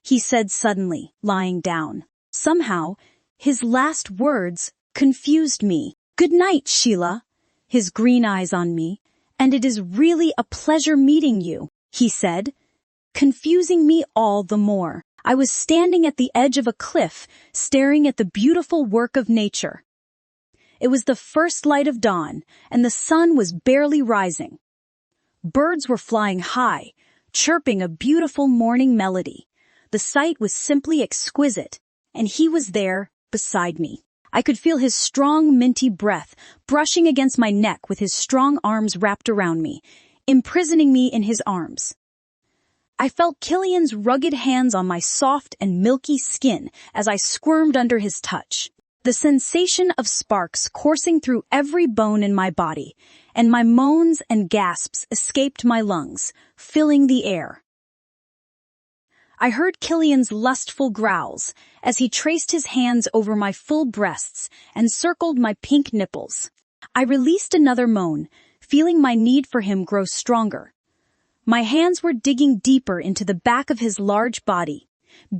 he said suddenly, lying down. Somehow, his last words confused me. Good night, Sheila, his green eyes on me, and it is really a pleasure meeting you, he said, confusing me all the more. I was standing at the edge of a cliff, staring at the beautiful work of nature. It was the first light of dawn, and the sun was barely rising. Birds were flying high, chirping a beautiful morning melody. The sight was simply exquisite, and he was there, beside me. I could feel his strong, minty breath brushing against my neck with his strong arms wrapped around me, imprisoning me in his arms. I felt Killian's rugged hands on my soft and milky skin as I squirmed under his touch. The sensation of sparks coursing through every bone in my body, and my moans and gasps escaped my lungs, filling the air. I heard Killian's lustful growls as he traced his hands over my full breasts and circled my pink nipples. I released another moan, feeling my need for him grow stronger. My hands were digging deeper into the back of his large body,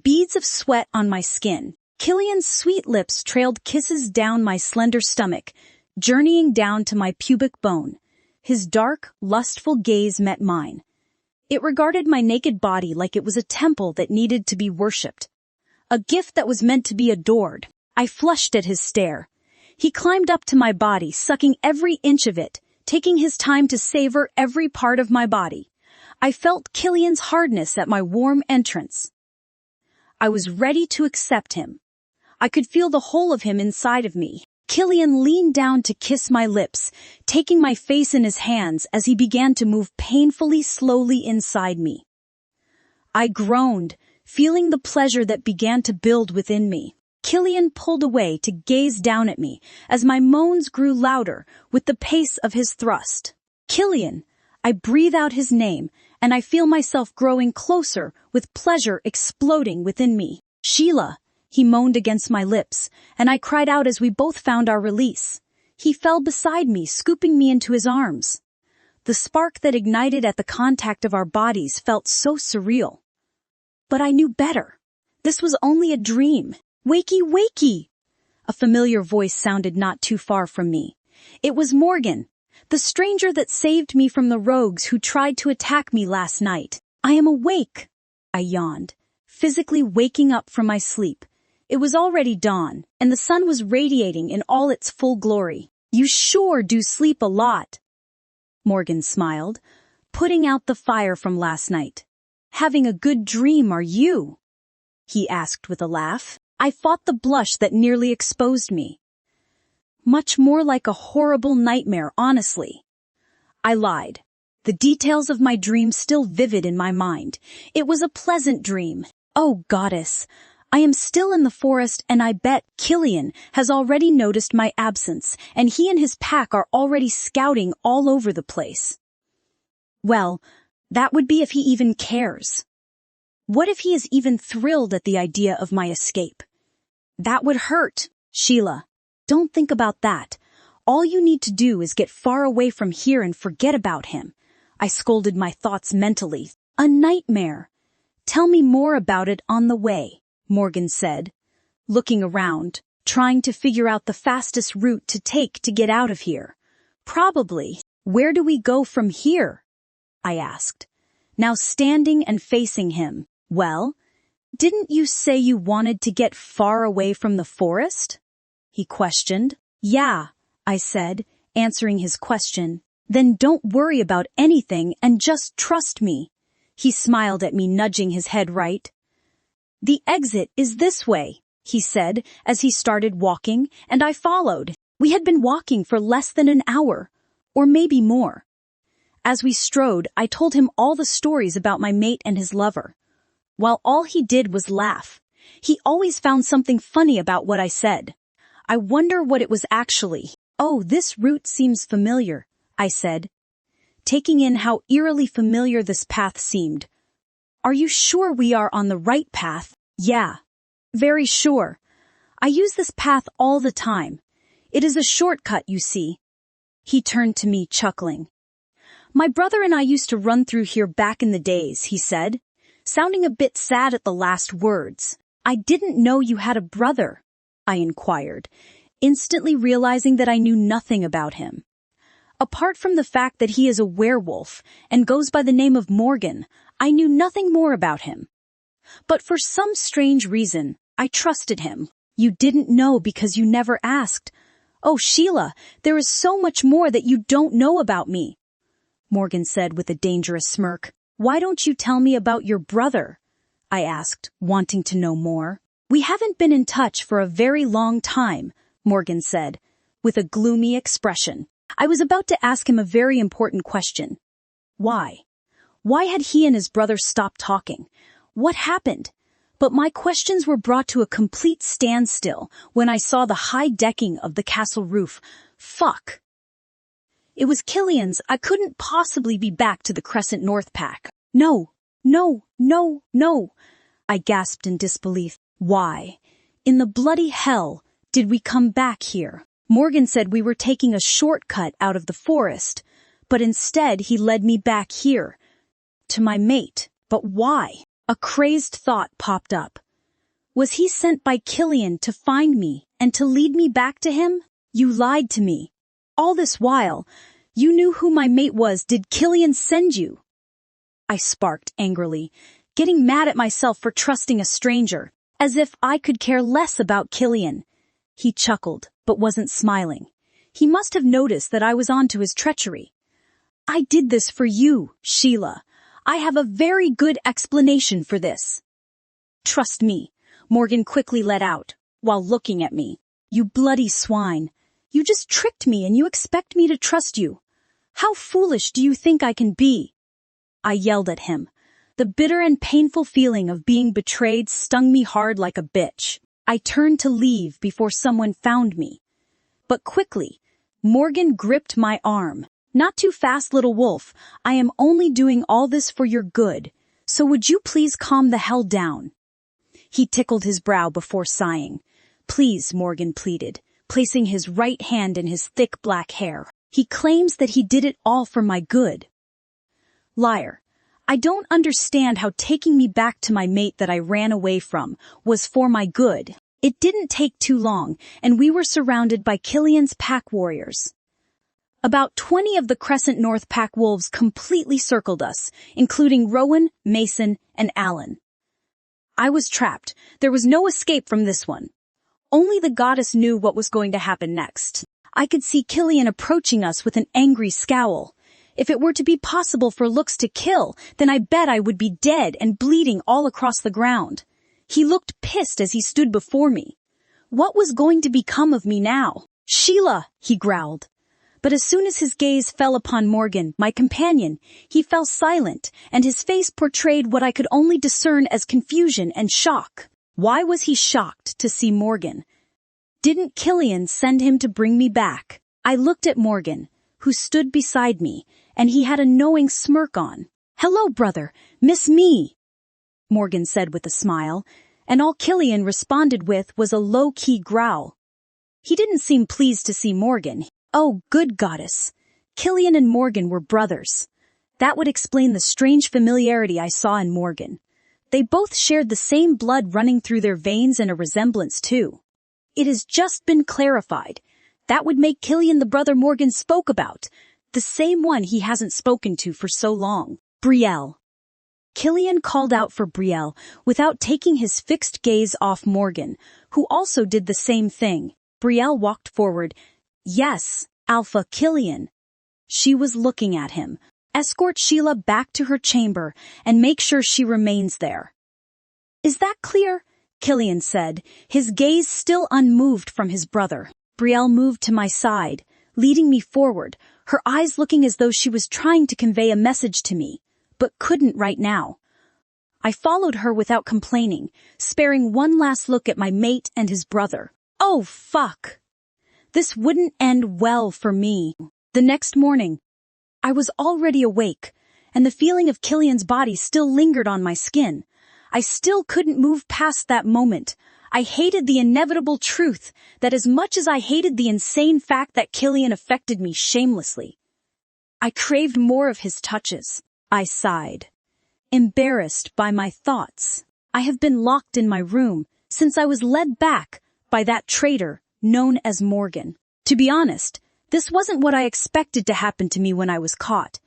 beads of sweat on my skin. Killian's sweet lips trailed kisses down my slender stomach, journeying down to my pubic bone. His dark, lustful gaze met mine. It regarded my naked body like it was a temple that needed to be worshipped, a gift that was meant to be adored. I flushed at his stare. He climbed up to my body, sucking every inch of it, taking his time to savor every part of my body. I felt Killian's hardness at my warm entrance. I was ready to accept him. I could feel the whole of him inside of me. Killian leaned down to kiss my lips, taking my face in his hands as he began to move painfully slowly inside me. I groaned, feeling the pleasure that began to build within me. Killian pulled away to gaze down at me as my moans grew louder with the pace of his thrust. Killian, I breathe out his name, and I feel myself growing closer with pleasure exploding within me. Sheila, he moaned against my lips, and I cried out as we both found our release. He fell beside me, scooping me into his arms. The spark that ignited at the contact of our bodies felt so surreal. But I knew better. This was only a dream. Wakey, wakey! A familiar voice sounded not too far from me. It was Morgan, the stranger that saved me from the rogues who tried to attack me last night. I am awake, I yawned, physically waking up from my sleep. It was already dawn, and the sun was radiating in all its full glory. You sure do sleep a lot, Morgan smiled, putting out the fire from last night. Having a good dream, are you? He asked with a laugh. I fought the blush that nearly exposed me. Much more like a horrible nightmare, honestly. I lied. The details of my dream still vivid in my mind. It was a pleasant dream. Oh, goddess. I am still in the forest, and I bet Killian has already noticed my absence, and he and his pack are already scouting all over the place. Well, that would be if he even cares. What if he is even thrilled at the idea of my escape? That would hurt, Sheila. Don't think about that. All you need to do is get far away from here and forget about him. I scolded my thoughts mentally. A nightmare. Tell me more about it on the way, Morgan said, looking around, trying to figure out the fastest route to take to get out of here. Probably. Where do we go from here? I asked, now standing and facing him. Well, didn't you say you wanted to get far away from the forest? He questioned. Yeah, I said, answering his question. Then don't worry about anything and just trust me. He smiled at me, nudging his head right. The exit is this way, he said as he started walking, and I followed. We had been walking for less than an hour, or maybe more. As we strode, I told him all the stories about my mate and his lover. While all he did was laugh, he always found something funny about what I said. I wonder what it was actually. Oh, this route seems familiar, I said, taking in how eerily familiar this path seemed. Are you sure we are on the right path? Yeah, very sure. I use this path all the time. It is a shortcut, you see. He turned to me, chuckling. My brother and I used to run through here back in the days, he said, sounding a bit sad at the last words. I didn't know you had a brother, I inquired, instantly realizing that I knew nothing about him. Apart from the fact that he is a werewolf and goes by the name of Morgan, I knew nothing more about him. But for some strange reason, I trusted him. You didn't know because you never asked. Oh, Sheila, there is so much more that you don't know about me, Morgan said with a dangerous smirk. Why don't you tell me about your brother? I asked, wanting to know more. We haven't been in touch for a very long time, Morgan said, with a gloomy expression. I was about to ask him a very important question. Why? Why had he and his brother stopped talking? What happened? But my questions were brought to a complete standstill when I saw the high decking of the castle roof. Fuck. It was Killian's. I couldn't possibly be back to the Crescent North Pack. No, I gasped in disbelief. Why, in the bloody hell, did we come back here? Morgan said we were taking a shortcut out of the forest, but instead he led me back here, to my mate. But why? A crazed thought popped up. Was he sent by Killian to find me and to lead me back to him? You lied to me. All this while, you knew who my mate was. Did Killian send you? I sparked angrily, getting mad at myself for trusting a stranger, as if I could care less about Killian. He chuckled, but wasn't smiling. He must have noticed that I was onto his treachery. I did this for you, Sheila. I have a very good explanation for this. Trust me, Morgan quickly let out, while looking at me. You bloody swine. You just tricked me and you expect me to trust you. How foolish do you think I can be? I yelled at him. The bitter and painful feeling of being betrayed stung me hard like a bitch. I turned to leave before someone found me. But quickly, Morgan gripped my arm. Not too fast, little wolf. I am only doing all this for your good. So would you please calm the hell down? He tickled his brow before sighing. Please, Morgan pleaded, placing his right hand in his thick black hair. He claims that he did it all for my good. Liar. I don't understand how taking me back to my mate that I ran away from was for my good. It didn't take too long, and we were surrounded by Killian's pack warriors. About 20 of the Crescent North Pack wolves completely circled us, including Rowan, Mason, and Alan. I was trapped. There was no escape from this one. Only the goddess knew what was going to happen next. I could see Killian approaching us with an angry scowl. If it were to be possible for looks to kill, then I bet I would be dead and bleeding all across the ground. He looked pissed as he stood before me. What was going to become of me now? Sheila, he growled. But as soon as his gaze fell upon Morgan, my companion, he fell silent, and his face portrayed what I could only discern as confusion and shock. Why was he shocked to see Morgan? Didn't Killian send him to bring me back? I looked at Morgan, who stood beside me, and he had a knowing smirk on. Hello, brother, miss me, Morgan said with a smile, and all Killian responded with was a low-key growl. He didn't seem pleased to see Morgan. Oh, good goddess. Killian and Morgan were brothers. That would explain the strange familiarity I saw in Morgan. They both shared the same blood running through their veins and a resemblance too. It has just been clarified. That would make Killian the brother Morgan spoke about, the same one he hasn't spoken to for so long. Brielle. Killian called out for Brielle without taking his fixed gaze off Morgan, who also did the same thing. Brielle walked forward. Yes, Alpha Killian. She was looking at him, Escort Sheila back to her chamber and make sure she remains there. Is that clear? Killian said, his gaze still unmoved from his brother. Brielle moved to my side, leading me forward, her eyes looking as though she was trying to convey a message to me, but couldn't right now. I followed her without complaining, sparing one last look at my mate and his brother. Oh, fuck! This wouldn't end well for me. The next morning, I was already awake, and the feeling of Killian's body still lingered on my skin. I still couldn't move past that moment. I hated the inevitable truth that as much as I hated the insane fact that Killian affected me shamelessly, I craved more of his touches. I sighed, embarrassed by my thoughts. I have been locked in my room since I was led back by that traitor known as Morgan. To be honest, this wasn't what I expected to happen to me when I was caught.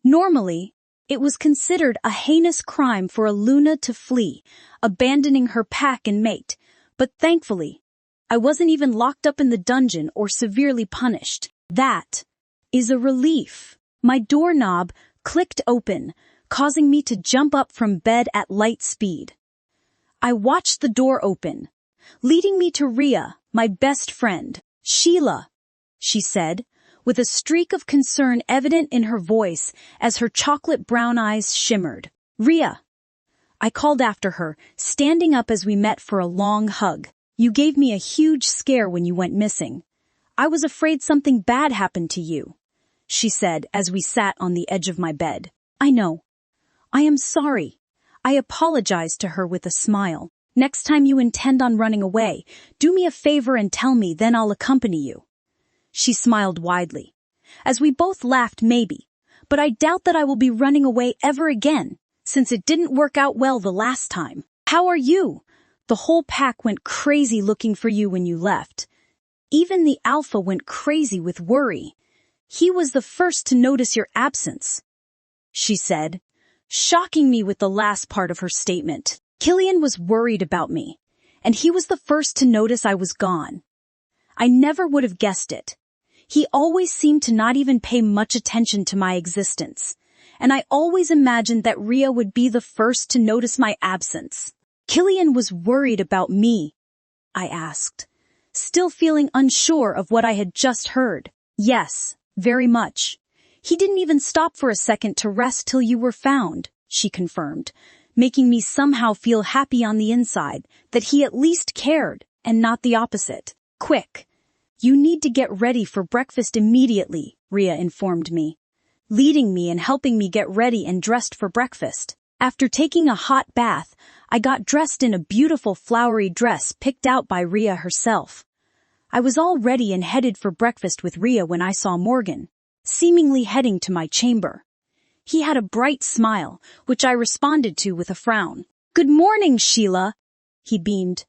Normally, it was considered a heinous crime for a Luna to flee, abandoning her pack and mate, but thankfully, I wasn't even locked up in the dungeon or severely punished. That is a relief. My doorknob clicked open, causing me to jump up from bed at light speed. I watched the door open, leading me to Rhea, my best friend. Sheila, she said, with a streak of concern evident in her voice as her chocolate brown eyes shimmered. Rhea, I called after her, standing up as we met for a long hug. You gave me a huge scare when you went missing. I was afraid something bad happened to you, she said as we sat on the edge of my bed. I know. I am sorry. I apologized to her with a smile. Next time you intend on running away, do me a favor and tell me, then I'll accompany you. She smiled widely. As we both laughed, maybe, but I doubt that I will be running away ever again, since it didn't work out well the last time. How are you? The whole pack went crazy looking for you when you left. Even the alpha went crazy with worry. He was the first to notice your absence, she said, shocking me with the last part of her statement. Killian was worried about me, and he was the first to notice I was gone. I never would have guessed it. He always seemed to not even pay much attention to my existence, and I always imagined that Rhea would be the first to notice my absence. Killian was worried about me, I asked, still feeling unsure of what I had just heard. Yes, very much. He didn't even stop for a second to rest till you were found, she confirmed, making me somehow feel happy on the inside that he at least cared and not the opposite. Quick, you need to get ready for breakfast immediately, Rhea informed me, leading me and helping me get ready and dressed for breakfast. After taking a hot bath, I got dressed in a beautiful flowery dress picked out by Rhea herself. I was all ready and headed for breakfast with Rhea when I saw Morgan, seemingly heading to my chamber. He had a bright smile, which I responded to with a frown. Good morning, Sheila, he beamed.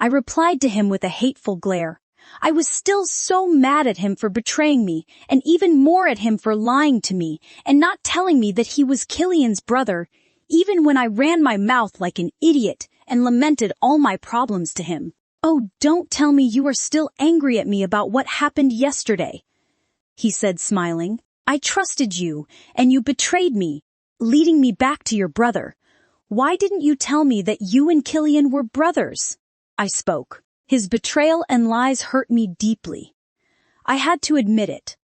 I replied to him with a hateful glare. I was still so mad at him for betraying me, and even more at him for lying to me and not telling me that he was Killian's brother, even when I ran my mouth like an idiot and lamented all my problems to him. Oh, don't tell me you are still angry at me about what happened yesterday, he said, smiling. I trusted you, and you betrayed me, leading me back to your brother. Why didn't you tell me that you and Killian were brothers? I spoke. His betrayal and lies hurt me deeply. I had to admit it.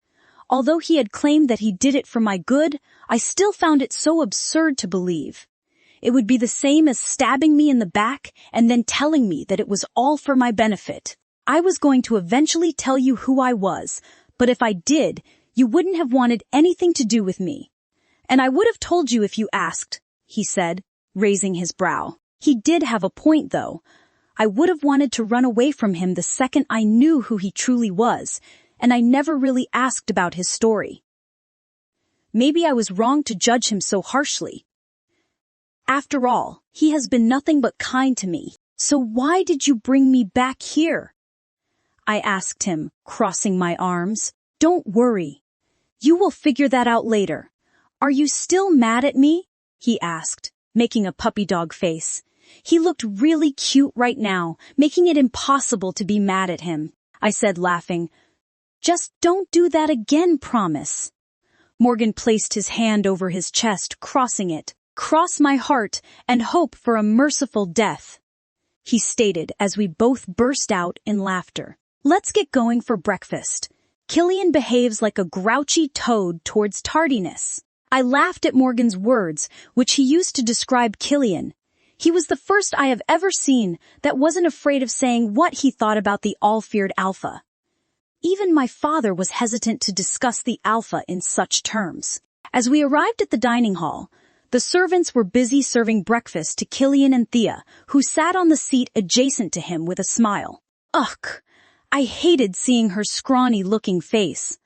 Although he had claimed that he did it for my good, I still found it so absurd to believe. It would be the same as stabbing me in the back and then telling me that it was all for my benefit. I was going to eventually tell you who I was, but if I did, you wouldn't have wanted anything to do with me. And I would have told you if you asked, he said, raising his brow. He did have a point, though. I would have wanted to run away from him the second I knew who he truly was, and I never really asked about his story. Maybe I was wrong to judge him so harshly. After all, he has been nothing but kind to me. So why did you bring me back here? I asked him, crossing my arms. Don't worry. You will figure that out later. Are you still mad at me? He asked, making a puppy dog face. He looked really cute right now, making it impossible to be mad at him. I said, laughing. Just don't do that again, promise. Morgan placed his hand over his chest, crossing it. "Cross my heart and hope for a merciful death," he stated as we both burst out in laughter. "Let's get going for breakfast. Killian behaves like a grouchy toad towards tardiness." I laughed at Morgan's words, which he used to describe Killian. He was the first I have ever seen that wasn't afraid of saying what he thought about the all-feared Alpha. Even my father was hesitant to discuss the Alpha in such terms. As we arrived at the dining hall, the servants were busy serving breakfast to Killian and Thea, who sat on the seat adjacent to him with a smile. Ugh, I hated seeing her scrawny-looking face.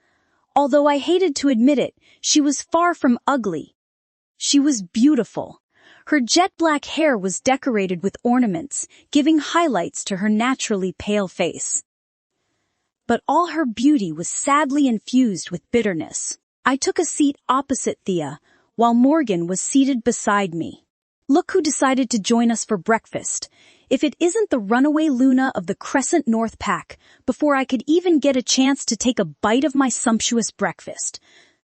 Although I hated to admit it, she was far from ugly. She was beautiful. Her jet-black hair was decorated with ornaments, giving highlights to her naturally pale face. But all her beauty was sadly infused with bitterness. I took a seat opposite Thea, while Morgan was seated beside me. Look who decided to join us for breakfast. If it isn't the runaway Luna of the Crescent North Pack, before I could even get a chance to take a bite of my sumptuous breakfast,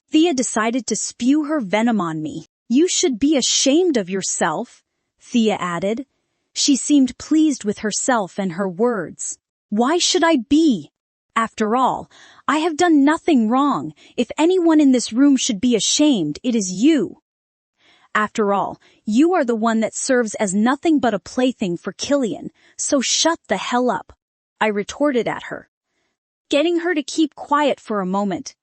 Thea decided to spew her venom on me. "You should be ashamed of yourself," Thea added. She seemed pleased with herself and her words. "Why should I be? After all, I have done nothing wrong. If anyone in this room should be ashamed, it is you. After all, you are the one that serves as nothing but a plaything for Killian, so shut the hell up," I retorted at her, getting her to keep quiet for a moment.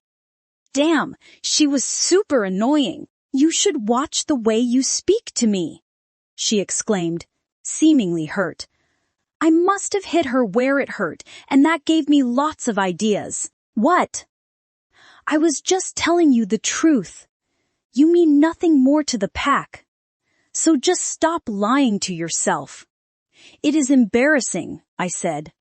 Damn, she was super annoying. "You should watch the way you speak to me," she exclaimed, seemingly hurt. I must have hit her where it hurt, and that gave me lots of ideas. "What?" "I was just telling you the truth. You mean nothing more to the pack. So just stop lying to yourself." "It is embarrassing," I said,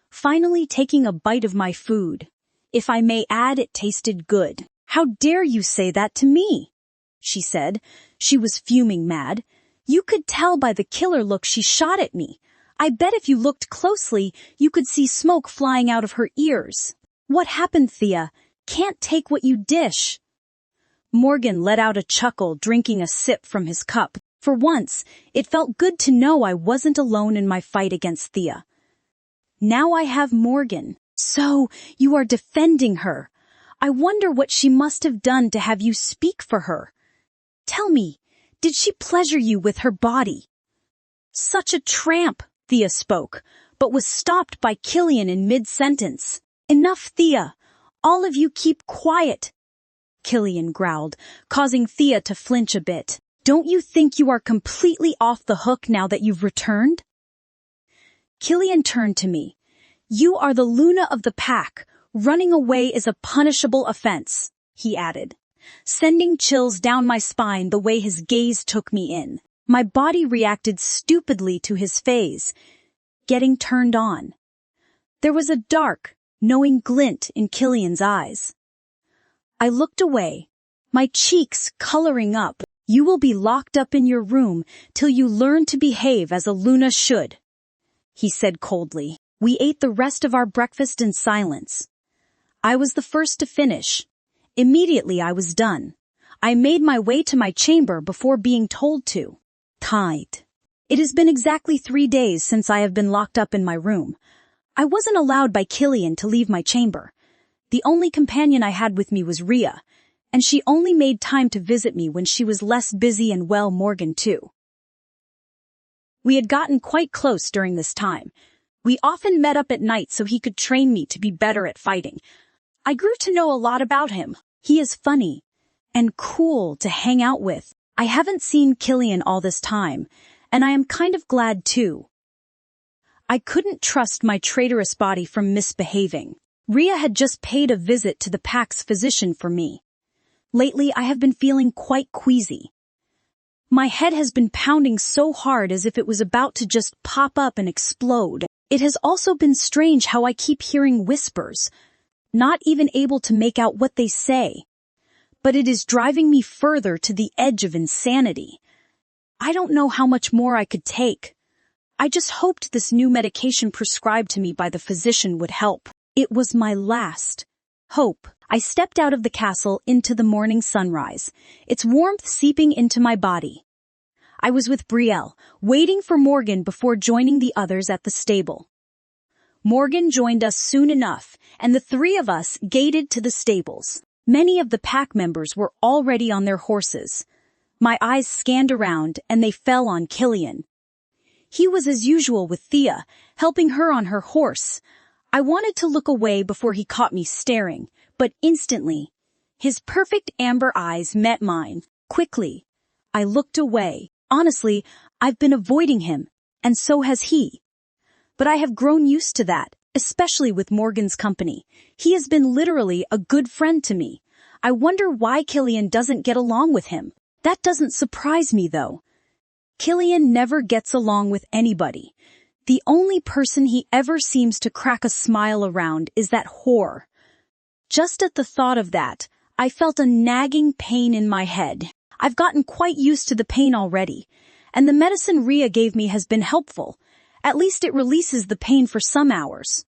finally taking a bite of my food. If I may add, it tasted good. "How dare you say that to me?" she said. She was fuming mad. "You could tell by the killer look she shot at me. I bet if you looked closely, you could see smoke flying out of her ears." "What happened, Thea? Can't take what you dish." Morgan let out a chuckle, drinking a sip from his cup. For once, it felt good to know I wasn't alone in my fight against Thea. Now I have Morgan. "So, you are defending her. I wonder what she must have done to have you speak for her. Tell me, did she pleasure you with her body?" "Such a tramp," Thea spoke, but was stopped by Killian in mid-sentence. "Enough, Thea. All of you keep quiet," Killian growled, causing Thea to flinch a bit. "Don't you think you are completely off the hook now that you've returned?" Killian turned to me. "You are the Luna of the pack. Running away is a punishable offense," he added, sending chills down my spine the way his gaze took me in. My body reacted stupidly to his phase, getting turned on. There was a dark, knowing glint in Killian's eyes. I looked away, my cheeks coloring up. "You will be locked up in your room till you learn to behave as a Luna should," he said coldly. We ate the rest of our breakfast in silence. I was the first to finish. Immediately I was done. I made my way to my chamber before being told to. Tight. It has been exactly 3 days since I have been locked up in my room. I wasn't allowed by Killian to leave my chamber. The only companion I had with me was Rhea, and she only made time to visit me when she was less busy, and well, Morgan too. We had gotten quite close during this time. We often met up at night so he could train me to be better at fighting. I grew to know a lot about him. He is funny and cool to hang out with. I haven't seen Killian all this time, and I am kind of glad too. I couldn't trust my traitorous body from misbehaving. Rhea had just paid a visit to the pack's physician for me. Lately, I have been feeling quite queasy. My head has been pounding so hard as if it was about to just pop up and explode. It has also been strange how I keep hearing whispers, not even able to make out what they say. But it is driving me further to the edge of insanity. I don't know how much more I could take. I just hoped this new medication prescribed to me by the physician would help. It was my last hope. I stepped out of the castle into the morning sunrise, its warmth seeping into my body. I was with Brielle, waiting for Morgan before joining the others at the stable. Morgan joined us soon enough, and the three of us gated to the stables. Many of the pack members were already on their horses. My eyes scanned around, and they fell on Killian. He was as usual with Thea, helping her on her horse. I wanted to look away before he caught me staring, but instantly, his perfect amber eyes met mine. Quickly, I looked away. Honestly, I've been avoiding him, and so has he. But I have grown used to that, especially with Morgan's company. He has been literally a good friend to me. I wonder why Killian doesn't get along with him. That doesn't surprise me, though. Killian never gets along with anybody. The only person he ever seems to crack a smile around is that whore. Just at the thought of that, I felt a nagging pain in my head. I've gotten quite used to the pain already, and the medicine Rhea gave me has been helpful. At least it releases the pain for some hours.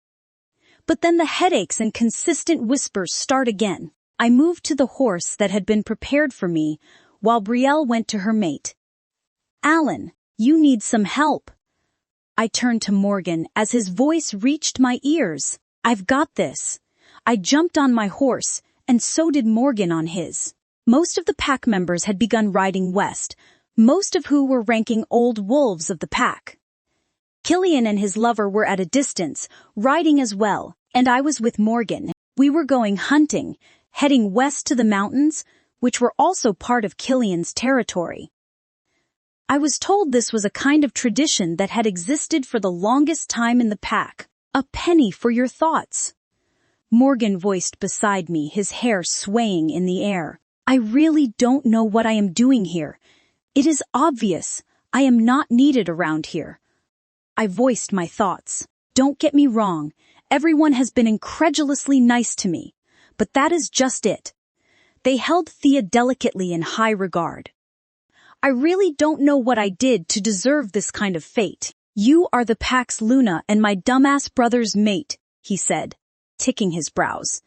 But then the headaches and consistent whispers start again. I moved to the horse that had been prepared for me, while Brielle went to her mate. "Alan, you need some help." I turned to Morgan as his voice reached my ears. "I've got this." I jumped on my horse, and so did Morgan on his. Most of the pack members had begun riding west, most of who were ranking old wolves of the pack. Killian and his lover were at a distance, riding as well, and I was with Morgan. We were going hunting, heading west to the mountains, which were also part of Killian's territory. I was told this was a kind of tradition that had existed for the longest time in the pack. "A penny for your thoughts." Morgan voiced beside me, his hair swaying in the air. "I really don't know what I am doing here. It is obvious I am not needed around here." I voiced my thoughts. Don't get me wrong, everyone has been incredulously nice to me, but that is just it. They held Thea delicately in high regard. "I really don't know what I did to deserve this kind of fate. You are the pack's Luna and my dumbass brother's mate," he said, ticking his brows.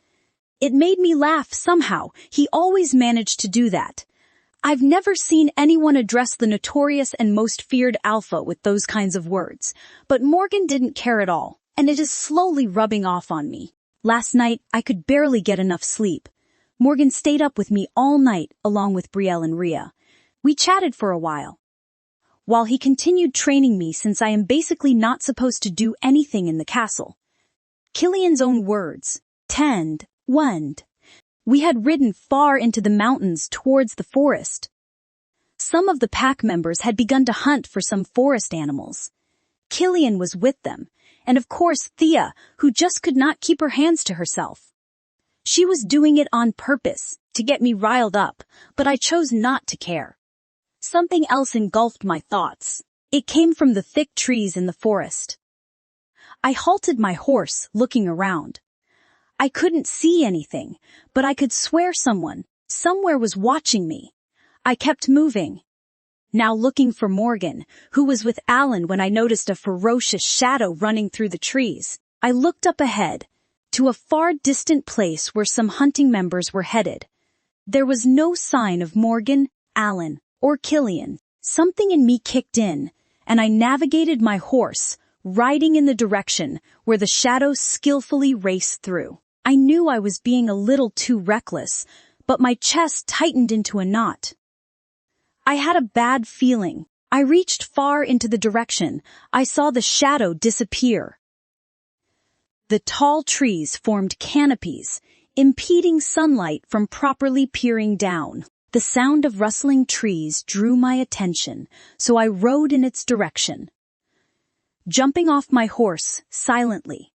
It made me laugh somehow. He always managed to do that. I've never seen anyone address the notorious and most feared alpha with those kinds of words, but Morgan didn't care at all, and it is slowly rubbing off on me. Last night, I could barely get enough sleep. Morgan stayed up with me all night, along with Brielle and Rhea. We chatted for a while, while he continued training me since I am basically not supposed to do anything in the castle. Killian's own words, "Tend, wend." We had ridden far into the mountains towards the forest. Some of the pack members had begun to hunt for some forest animals. Killian was with them, and of course Thea, who just could not keep her hands to herself. She was doing it on purpose, to get me riled up, but I chose not to care. Something else engulfed my thoughts. It came from the thick trees in the forest. I halted my horse, looking around. I couldn't see anything, but I could swear someone, somewhere was watching me. I kept moving, now looking for Morgan, who was with Alan when I noticed a ferocious shadow running through the trees. I looked up ahead, to a far distant place where some hunting members were headed. There was no sign of Morgan, Alan, or Killian. Something in me kicked in, and I navigated my horse, riding in the direction where the shadows skillfully raced through. I knew I was being a little too reckless, but my chest tightened into a knot. I had a bad feeling. I reached far into the direction. I saw the shadow disappear. The tall trees formed canopies, impeding sunlight from properly peering down. The sound of rustling trees drew my attention, so I rode in its direction. Jumping off my horse, silently,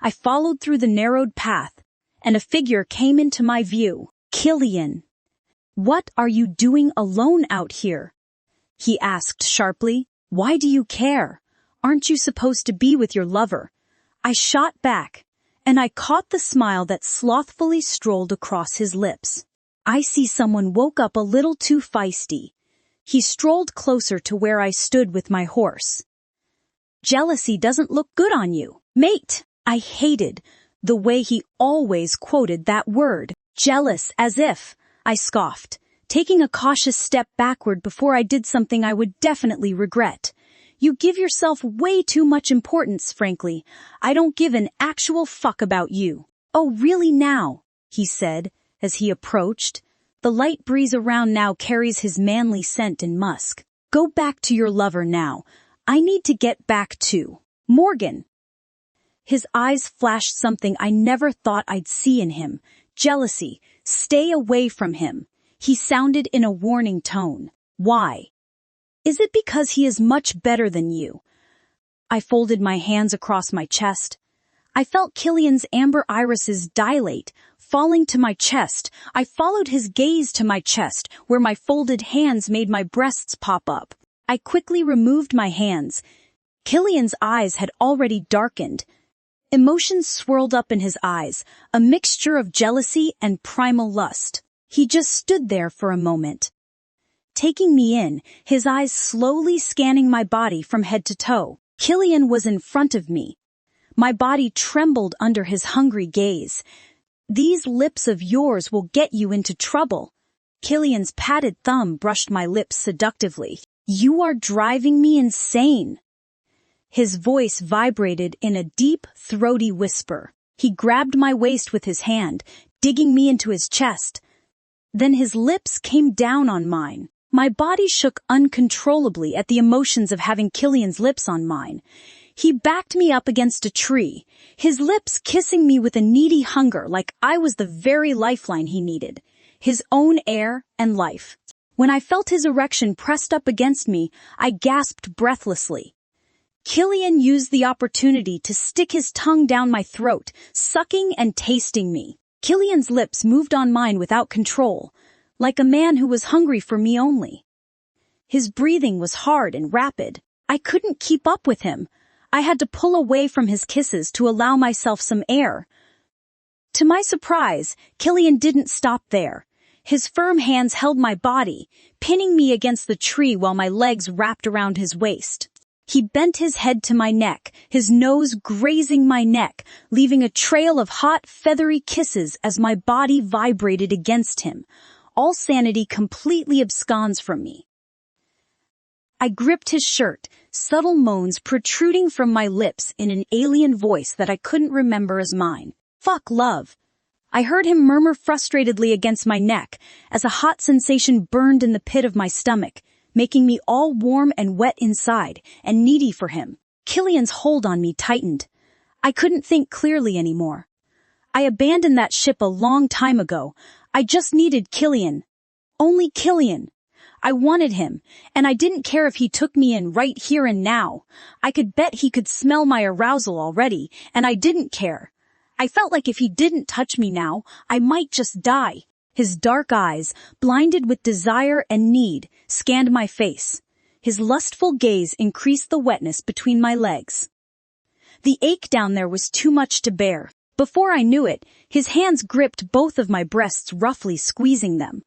I followed through the narrowed path, and a figure came into my view. "Killian, what are you doing alone out here?" he asked sharply. "Why do you care? Aren't you supposed to be with your lover?" I shot back, and I caught the smile that slothfully strolled across his lips. "I see someone woke up a little too feisty." He strolled closer to where I stood with my horse. "Jealousy doesn't look good on you, mate." I hated, The way he always quoted that word, jealous as if, I scoffed, taking a cautious step backward before I did something I would definitely regret. You give yourself way too much importance, frankly. I don't give an actual fuck about you. Oh, really now? He said, as he approached. The light breeze around now carries his manly scent and musk. Go back to your lover now. I need to get back to Morgan. His eyes flashed something I never thought I'd see in him. Jealousy. Stay away from him. He sounded in a warning tone. Why? Is it because he is much better than you? I folded my hands across my chest. I felt Killian's amber irises dilate, falling to my chest. I followed his gaze to my chest, where my folded hands made my breasts pop up. I quickly removed my hands. Killian's eyes had already darkened. Emotions swirled up in his eyes, a mixture of jealousy and primal lust. He just stood there for a moment, taking me in, his eyes slowly scanning my body from head to toe. Killian was in front of me. My body trembled under his hungry gaze. These lips of yours will get you into trouble. Killian's padded thumb brushed my lips seductively. You are driving me insane. His voice vibrated in a deep, throaty whisper. He grabbed my waist with his hand, digging me into his chest. Then his lips came down on mine. My body shook uncontrollably at the emotions of having Killian's lips on mine. He backed me up against a tree, his lips kissing me with a needy hunger like I was the very lifeline he needed, his own air and life. When I felt his erection pressed up against me, I gasped breathlessly. Killian used the opportunity to stick his tongue down my throat, sucking and tasting me. Killian's lips moved on mine without control, like a man who was hungry for me only. His breathing was hard and rapid. I couldn't keep up with him. I had to pull away from his kisses to allow myself some air. To my surprise, Killian didn't stop there. His firm hands held my body, pinning me against the tree while my legs wrapped around his waist. He bent his head to my neck, his nose grazing my neck, leaving a trail of hot, feathery kisses as my body vibrated against him. All sanity completely absconds from me. I gripped his shirt, subtle moans protruding from my lips in an alien voice that I couldn't remember as mine. Fuck love. I heard him murmur frustratedly against my neck as a hot sensation burned in the pit of my stomach, making me all warm and wet inside and needy for him. Killian's hold on me tightened. I couldn't think clearly anymore. I abandoned that ship a long time ago. I just needed Killian. Only Killian. I wanted him, and I didn't care if he took me in right here and now. I could bet he could smell my arousal already, and I didn't care. I felt like if he didn't touch me now, I might just die. His dark eyes, blinded with desire and need, scanned my face. His lustful gaze increased the wetness between my legs. The ache down there was too much to bear. Before I knew it, his hands gripped both of my breasts, roughly squeezing them,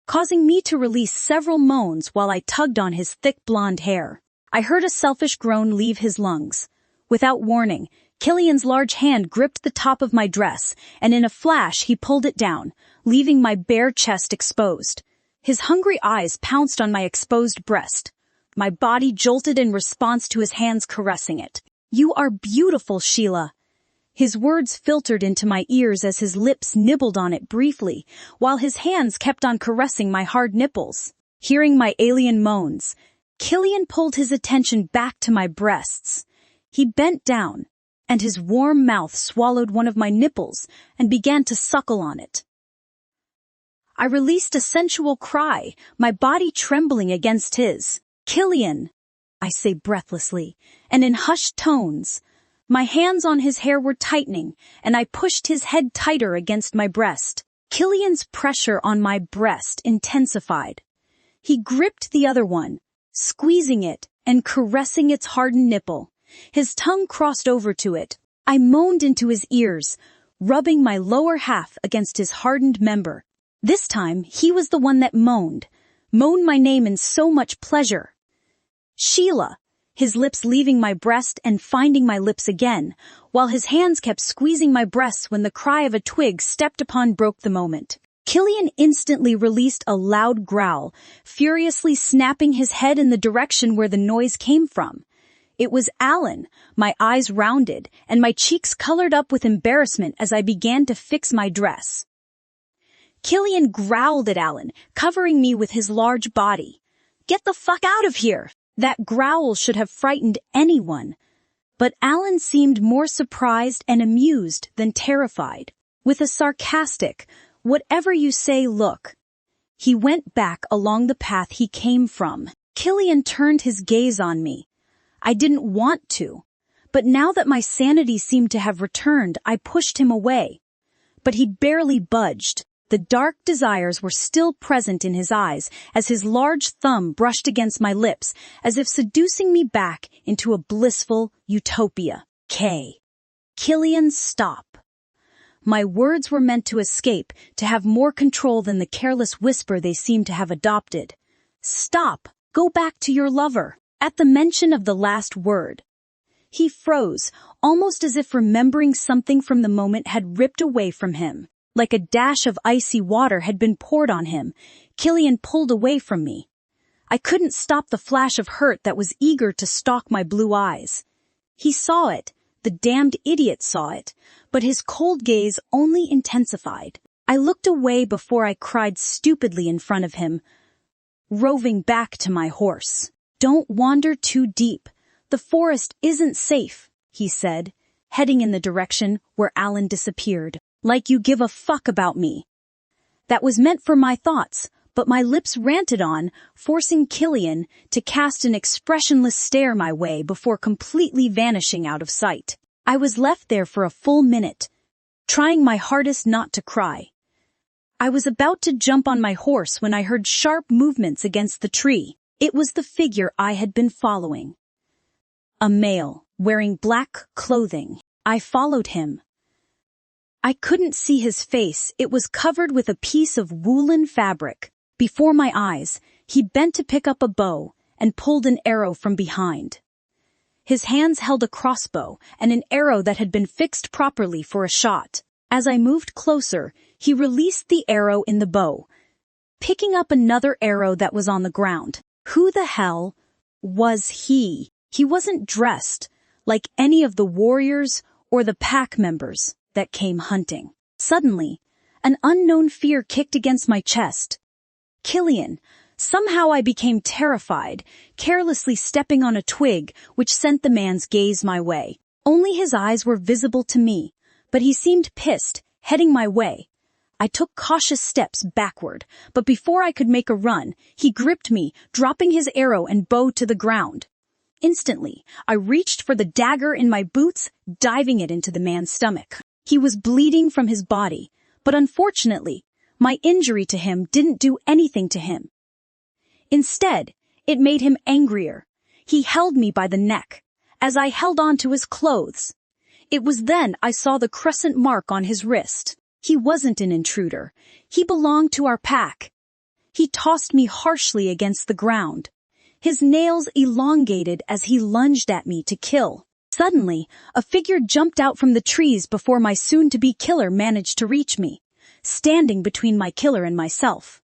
causing me to release several moans while I tugged on his thick blonde hair. I heard a selfish groan leave his lungs. Without warning, Killian's large hand gripped the top of my dress, and in a flash he pulled it down, leaving my bare chest exposed. His hungry eyes pounced on my exposed breast. My body jolted in response to his hands caressing it. You are beautiful, Sheila. His words filtered into my ears as his lips nibbled on it briefly, while his hands kept on caressing my hard nipples. Hearing my alien moans, Killian pulled his attention back to my breasts. He bent down, and his warm mouth swallowed one of my nipples and began to suckle on it. I released a sensual cry, my body trembling against his. Killian, I say breathlessly, and in hushed tones. My hands on his hair were tightening, and I pushed his head tighter against my breast. Killian's pressure on my breast intensified. He gripped the other one, squeezing it and caressing its hardened nipple. His tongue crossed over to it. I moaned into his ears, rubbing my lower half against his hardened member. This time, he was the one that moaned my name in so much pleasure. Sheila, his lips leaving my breast and finding my lips again, while his hands kept squeezing my breasts when the cry of a twig stepped upon broke the moment. Killian instantly released a loud growl, furiously snapping his head in the direction where the noise came from. It was Alan, my eyes rounded, and my cheeks colored up with embarrassment as I began to fix my dress. Killian growled at Alan, covering me with his large body. "Get the fuck out of here!" That growl should have frightened anyone. But Alan seemed more surprised and amused than terrified. With a sarcastic, "Whatever you say," look, he went back along the path he came from. Killian turned his gaze on me. I didn't want to, but now that my sanity seemed to have returned, I pushed him away. But he barely budged. The dark desires were still present in his eyes as his large thumb brushed against my lips, as if seducing me back into a blissful utopia. Killian, stop. My words were meant to escape, to have more control than the careless whisper they seemed to have adopted. Stop. Go back to your lover. At the mention of the last word, he froze, almost as if remembering something from the moment had ripped away from him. Like a dash of icy water had been poured on him, Killian pulled away from me. I couldn't stop the flash of hurt that was eager to stalk my blue eyes. He saw it, the damned idiot saw it, but his cold gaze only intensified. I looked away before I cried stupidly in front of him, roving back to my horse. "Don't wander too deep. The forest isn't safe," he said, heading in the direction where Alan disappeared. "Like you give a fuck about me." That was meant for my thoughts, but my lips ranted on, forcing Killian to cast an expressionless stare my way before completely vanishing out of sight. I was left there for a full minute, trying my hardest not to cry. I was about to jump on my horse when I heard sharp movements against the tree. It was the figure I had been following. A male, wearing black clothing. I followed him. I couldn't see his face. It was covered with a piece of woolen fabric. Before my eyes, he bent to pick up a bow and pulled an arrow from behind. His hands held a crossbow and an arrow that had been fixed properly for a shot. As I moved closer, he released the arrow in the bow, picking up another arrow that was on the ground. Who the hell was he? He wasn't dressed like any of the warriors or the pack members that came hunting. Suddenly, an unknown fear kicked against my chest. Killian. Somehow I became terrified, carelessly stepping on a twig, which sent the man's gaze my way. Only his eyes were visible to me, but he seemed pissed, heading my way. I took cautious steps backward, but before I could make a run, he gripped me, dropping his arrow and bow to the ground. Instantly, I reached for the dagger in my boots, diving it into the man's stomach. He was bleeding from his body, but unfortunately, my injury to him didn't do anything to him. Instead, it made him angrier. He held me by the neck, as I held on to his clothes. It was then I saw the crescent mark on his wrist. He wasn't an intruder. He belonged to our pack. He tossed me harshly against the ground. His nails elongated as he lunged at me to kill. Suddenly, a figure jumped out from the trees before my soon-to-be killer managed to reach me, standing between my killer and myself.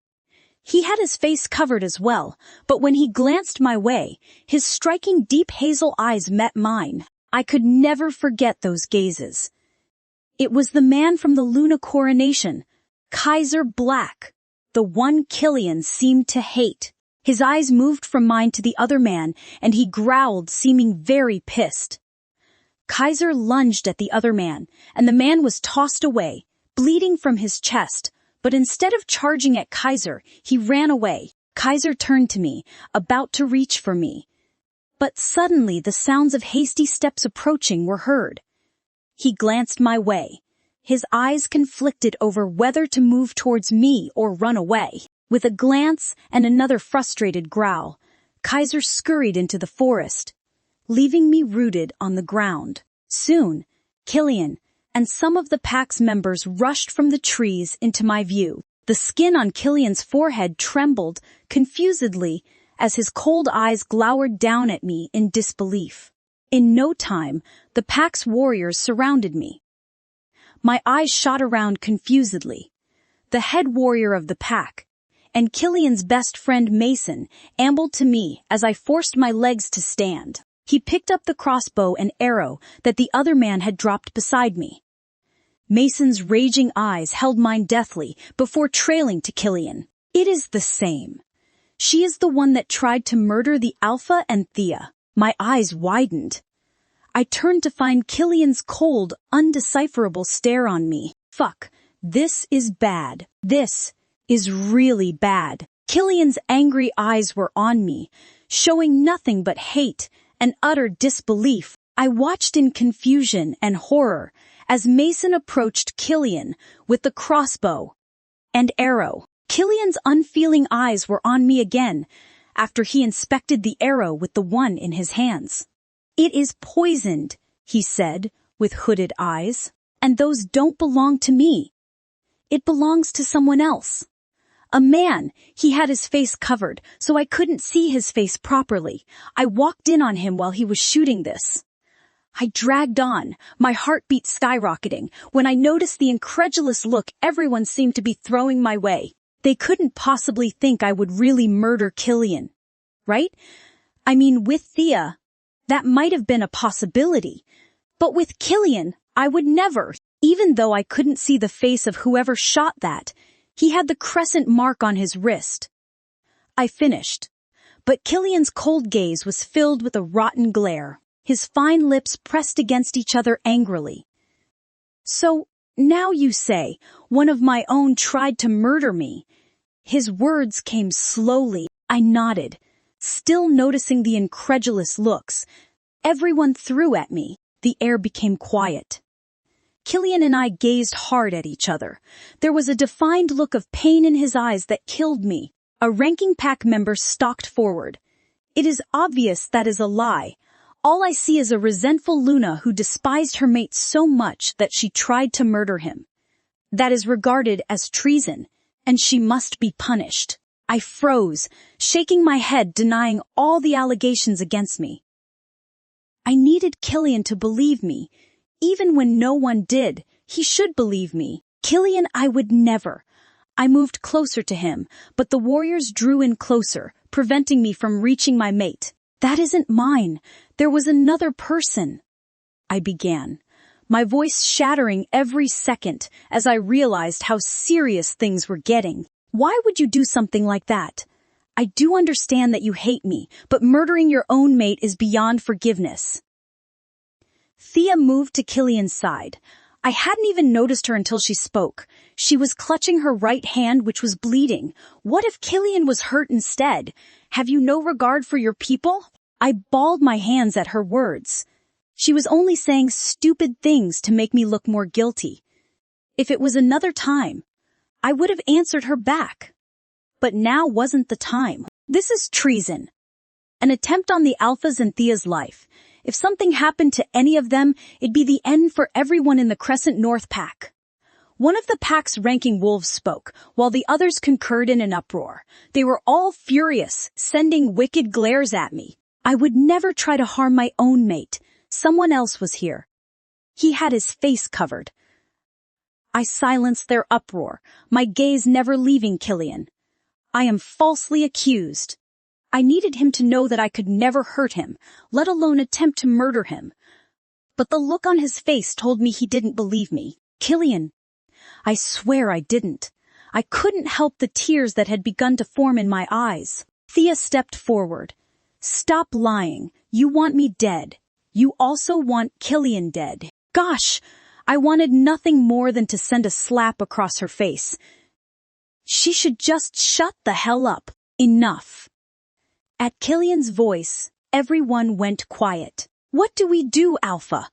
He had his face covered as well, but when he glanced my way, his striking deep hazel eyes met mine. I could never forget those gazes. It was the man from the Luna coronation, Kaiser Black, the one Killian seemed to hate. His eyes moved from mine to the other man, and he growled, seeming very pissed. Kaiser lunged at the other man, and the man was tossed away, bleeding from his chest, but instead of charging at Kaiser, he ran away. Kaiser turned to me, about to reach for me. But suddenly the sounds of hasty steps approaching were heard. He glanced my way. His eyes conflicted over whether to move towards me or run away. With a glance and another frustrated growl, Kaiser scurried into the forest, leaving me rooted on the ground. Soon, Killian and some of the pack's members rushed from the trees into my view. The skin on Killian's forehead trembled confusedly as his cold eyes glowered down at me in disbelief. In no time, the pack's warriors surrounded me. My eyes shot around confusedly. The head warrior of the pack, and Killian's best friend Mason, ambled to me as I forced my legs to stand. He picked up the crossbow and arrow that the other man had dropped beside me. Mason's raging eyes held mine deathly before trailing to Killian. It is the same. She is the one that tried to murder the Alpha and Thea. My eyes widened. I turned to find Killian's cold, undecipherable stare on me. Fuck. This is bad. This is really bad. Killian's angry eyes were on me, showing nothing but hate and utter disbelief. I watched in confusion and horror as Mason approached Killian with the crossbow and arrow. Killian's unfeeling eyes were on me again after he inspected the arrow with the one in his hands. "It is poisoned," he said with hooded eyes, "and those don't belong to me. It belongs to someone else. A man. He had his face covered, so I couldn't see his face properly. I walked in on him while he was shooting this." I dragged on, my heartbeat skyrocketing, when I noticed the incredulous look everyone seemed to be throwing my way. They couldn't possibly think I would really murder Killian, right? I mean, with Thea, that might have been a possibility. But with Killian, I would never. Even though I couldn't see the face of whoever shot that, he had the crescent mark on his wrist. I finished, but Killian's cold gaze was filled with a rotten glare, his fine lips pressed against each other angrily. "So, now you say, one of my own tried to murder me." His words came slowly. I nodded, still noticing the incredulous looks everyone threw at me. The air became quiet. Killian and I gazed hard at each other. There was a defined look of pain in his eyes that killed me. A ranking pack member stalked forward. "It is obvious that is a lie. All I see is a resentful Luna who despised her mate so much that she tried to murder him. That is regarded as treason, and she must be punished." I froze, shaking my head, denying all the allegations against me. I needed Killian to believe me. Even when no one did, he should believe me. Killian, I would never. I moved closer to him, but the warriors drew in closer, preventing me from reaching my mate. "That isn't mine. There was another person," I began, my voice shattering every second as I realized how serious things were getting. "Why would you do something like that? I do understand that you hate me, but murdering your own mate is beyond forgiveness." Thea moved to Killian's side. I hadn't even noticed her until she spoke. She was clutching her right hand, which was bleeding. What if Killian was hurt instead? "Have you no regard for your people?" I balled my hands at her words. She was only saying stupid things to make me look more guilty. If it was another time, I would have answered her back. But now wasn't the time. This is treason. An attempt on the Alpha's and Thea's life. If something happened to any of them, it'd be the end for everyone in the Crescent North pack. One of the pack's ranking wolves spoke, while the others concurred in an uproar. They were all furious, sending wicked glares at me. I would never try to harm my own mate. Someone else was here. He had his face covered. I silenced their uproar, my gaze never leaving Killian. I am falsely accused. I needed him to know that I could never hurt him, let alone attempt to murder him. But the look on his face told me he didn't believe me. "Killian, I swear I didn't." I couldn't help the tears that had begun to form in my eyes. Thea stepped forward. "Stop lying. You want me dead. You also want Killian dead." Gosh, I wanted nothing more than to send a slap across her face. She should just shut the hell up. Enough. At Killian's voice, everyone went quiet. "What do we do, Alpha?"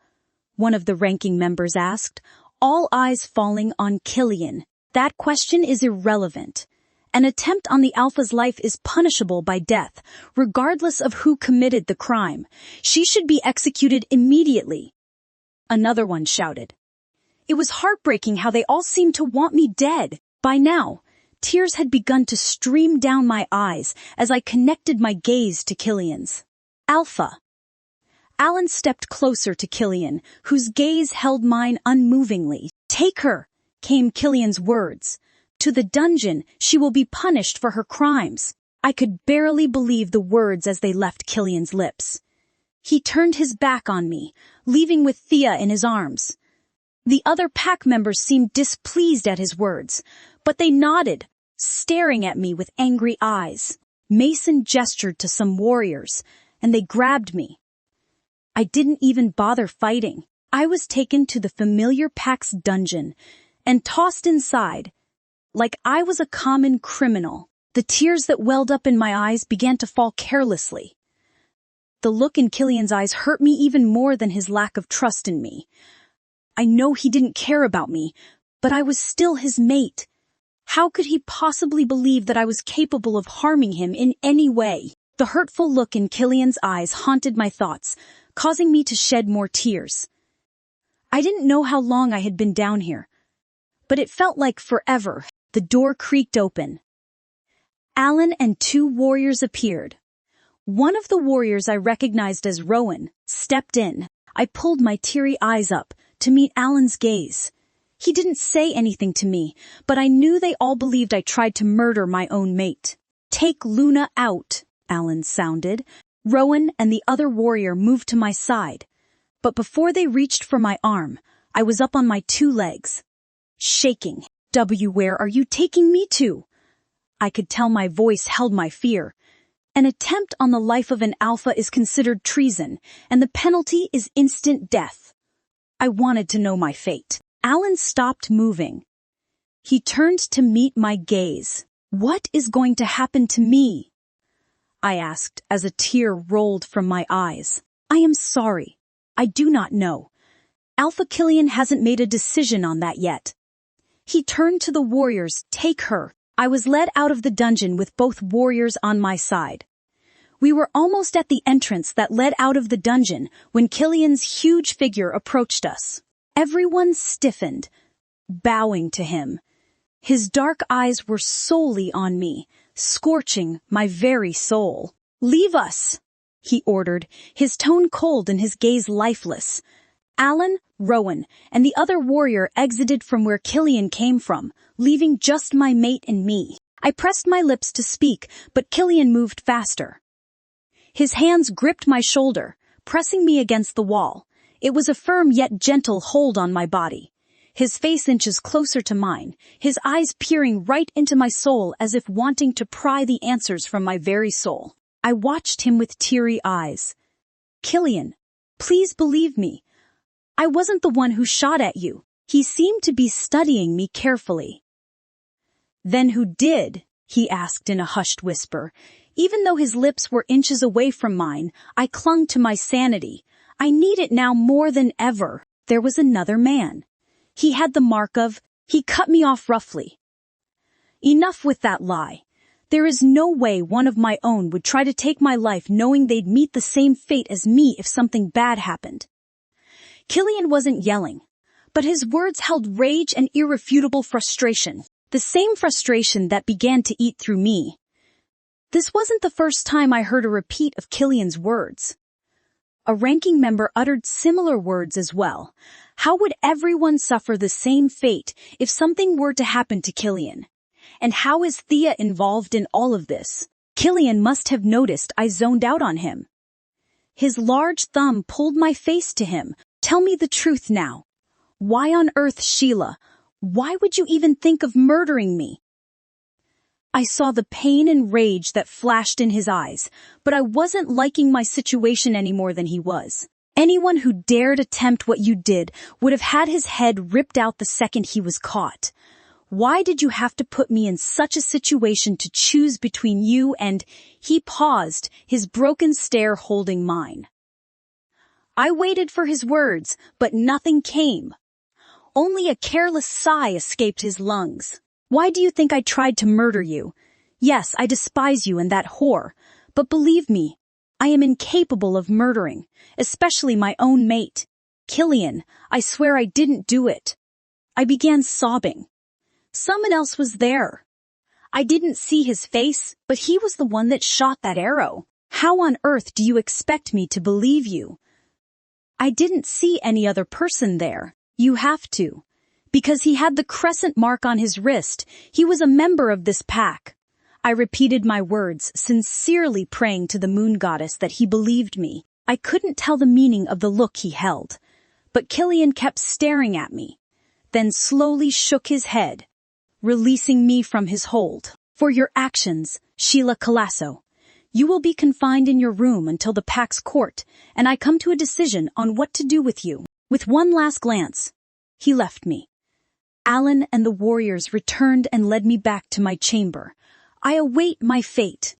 one of the ranking members asked, all eyes falling on Killian. "That question is irrelevant. An attempt on the Alpha's life is punishable by death, regardless of who committed the crime. She should be executed immediately." Another one shouted. It was heartbreaking how they all seemed to want me dead. By now, Tears had begun to stream down my eyes as I connected my gaze to Killian's. Alpha. Alan stepped closer to Killian, whose gaze held mine unmovingly. Take her, came Killian's words. To the dungeon, she will be punished for her crimes. I could barely believe the words as they left Killian's lips. He turned his back on me, leaving with Thea in his arms. The other pack members seemed displeased at his words, but they nodded, staring at me with angry eyes. Mason gestured to some warriors, and they grabbed me. I didn't even bother fighting. I was taken to the familiar pack's dungeon and tossed inside, like I was a common criminal. The tears that welled up in my eyes began to fall carelessly. The look in Killian's eyes hurt me even more than his lack of trust in me. I know he didn't care about me, but I was still his mate. How could he possibly believe that I was capable of harming him in any way? The hurtful look in Killian's eyes haunted my thoughts, causing me to shed more tears. I didn't know how long I had been down here, but it felt like forever. The door creaked open. Alan and two warriors appeared. One of the warriors I recognized as Rowan stepped in. I pulled my teary eyes up to meet Alan's gaze. He didn't say anything to me, but I knew they all believed I tried to murder my own mate. Take Luna out, Alan sounded. Rowan and the other warrior moved to my side, but before they reached for my arm, I was up on my two legs, shaking. Where are you taking me to? I could tell my voice held my fear. An attempt on the life of an alpha is considered treason, and the penalty is instant death. I wanted to know my fate. Alan stopped moving. He turned to meet my gaze. What is going to happen to me? I asked as a tear rolled from my eyes. I am sorry. I do not know. Alpha Killian hasn't made a decision on that yet. He turned to the warriors. Take her. I was led out of the dungeon with both warriors on my side. We were almost at the entrance that led out of the dungeon when Killian's huge figure approached us. Everyone stiffened, bowing to him. His dark eyes were solely on me, scorching my very soul. Leave us, he ordered, his tone cold and his gaze lifeless. Alan, Rowan, and the other warrior exited from where Killian came from, leaving just my mate and me. I pressed my lips to speak, but Killian moved faster. His hands gripped my shoulder, pressing me against the wall. It was a firm yet gentle hold on my body. His face inches closer to mine, his eyes peering right into my soul as if wanting to pry the answers from my very soul. I watched him with teary eyes. Killian, please believe me. I wasn't the one who shot at you. He seemed to be studying me carefully. Then who did? He asked in a hushed whisper. Even though his lips were inches away from mine, I clung to my sanity. I need it now more than ever. There was another man. He had the mark of... He cut me off roughly. Enough with that lie. There is no way one of my own would try to take my life knowing they'd meet the same fate as me if something bad happened. Killian wasn't yelling, but his words held rage and irrefutable frustration, the same frustration that began to eat through me. This wasn't the first time I heard a repeat of Killian's words. A ranking member uttered similar words as well. How would everyone suffer the same fate if something were to happen to Killian? And how is Thea involved in all of this? Killian must have noticed I zoned out on him. His large thumb pulled my face to him. Tell me the truth now. Why on earth, Sheila? Why would you even think of murdering me? I saw the pain and rage that flashed in his eyes, but I wasn't liking my situation any more than he was. Anyone who dared attempt what you did would have had his head ripped out the second he was caught. Why did you have to put me in such a situation to choose between you and... He paused, his broken stare holding mine. I waited for his words, but nothing came. Only a careless sigh escaped his lungs. Why do you think I tried to murder you? Yes, I despise you and that whore, but believe me, I am incapable of murdering, especially my own mate. Killian, I swear I didn't do it. I began sobbing. Someone else was there. I didn't see his face, but he was the one that shot that arrow. How on earth do you expect me to believe you? I didn't see any other person there. You have to. Because he had the crescent mark on his wrist, he was a member of this pack. I repeated my words, sincerely praying to the moon goddess that he believed me. I couldn't tell the meaning of the look he held. But Killian kept staring at me, then slowly shook his head, releasing me from his hold. For your actions, Sheila Colasso, you will be confined in your room until the pack's court, and I come to a decision on what to do with you. With one last glance, he left me. Alan and the warriors returned and led me back to my chamber. I await my fate.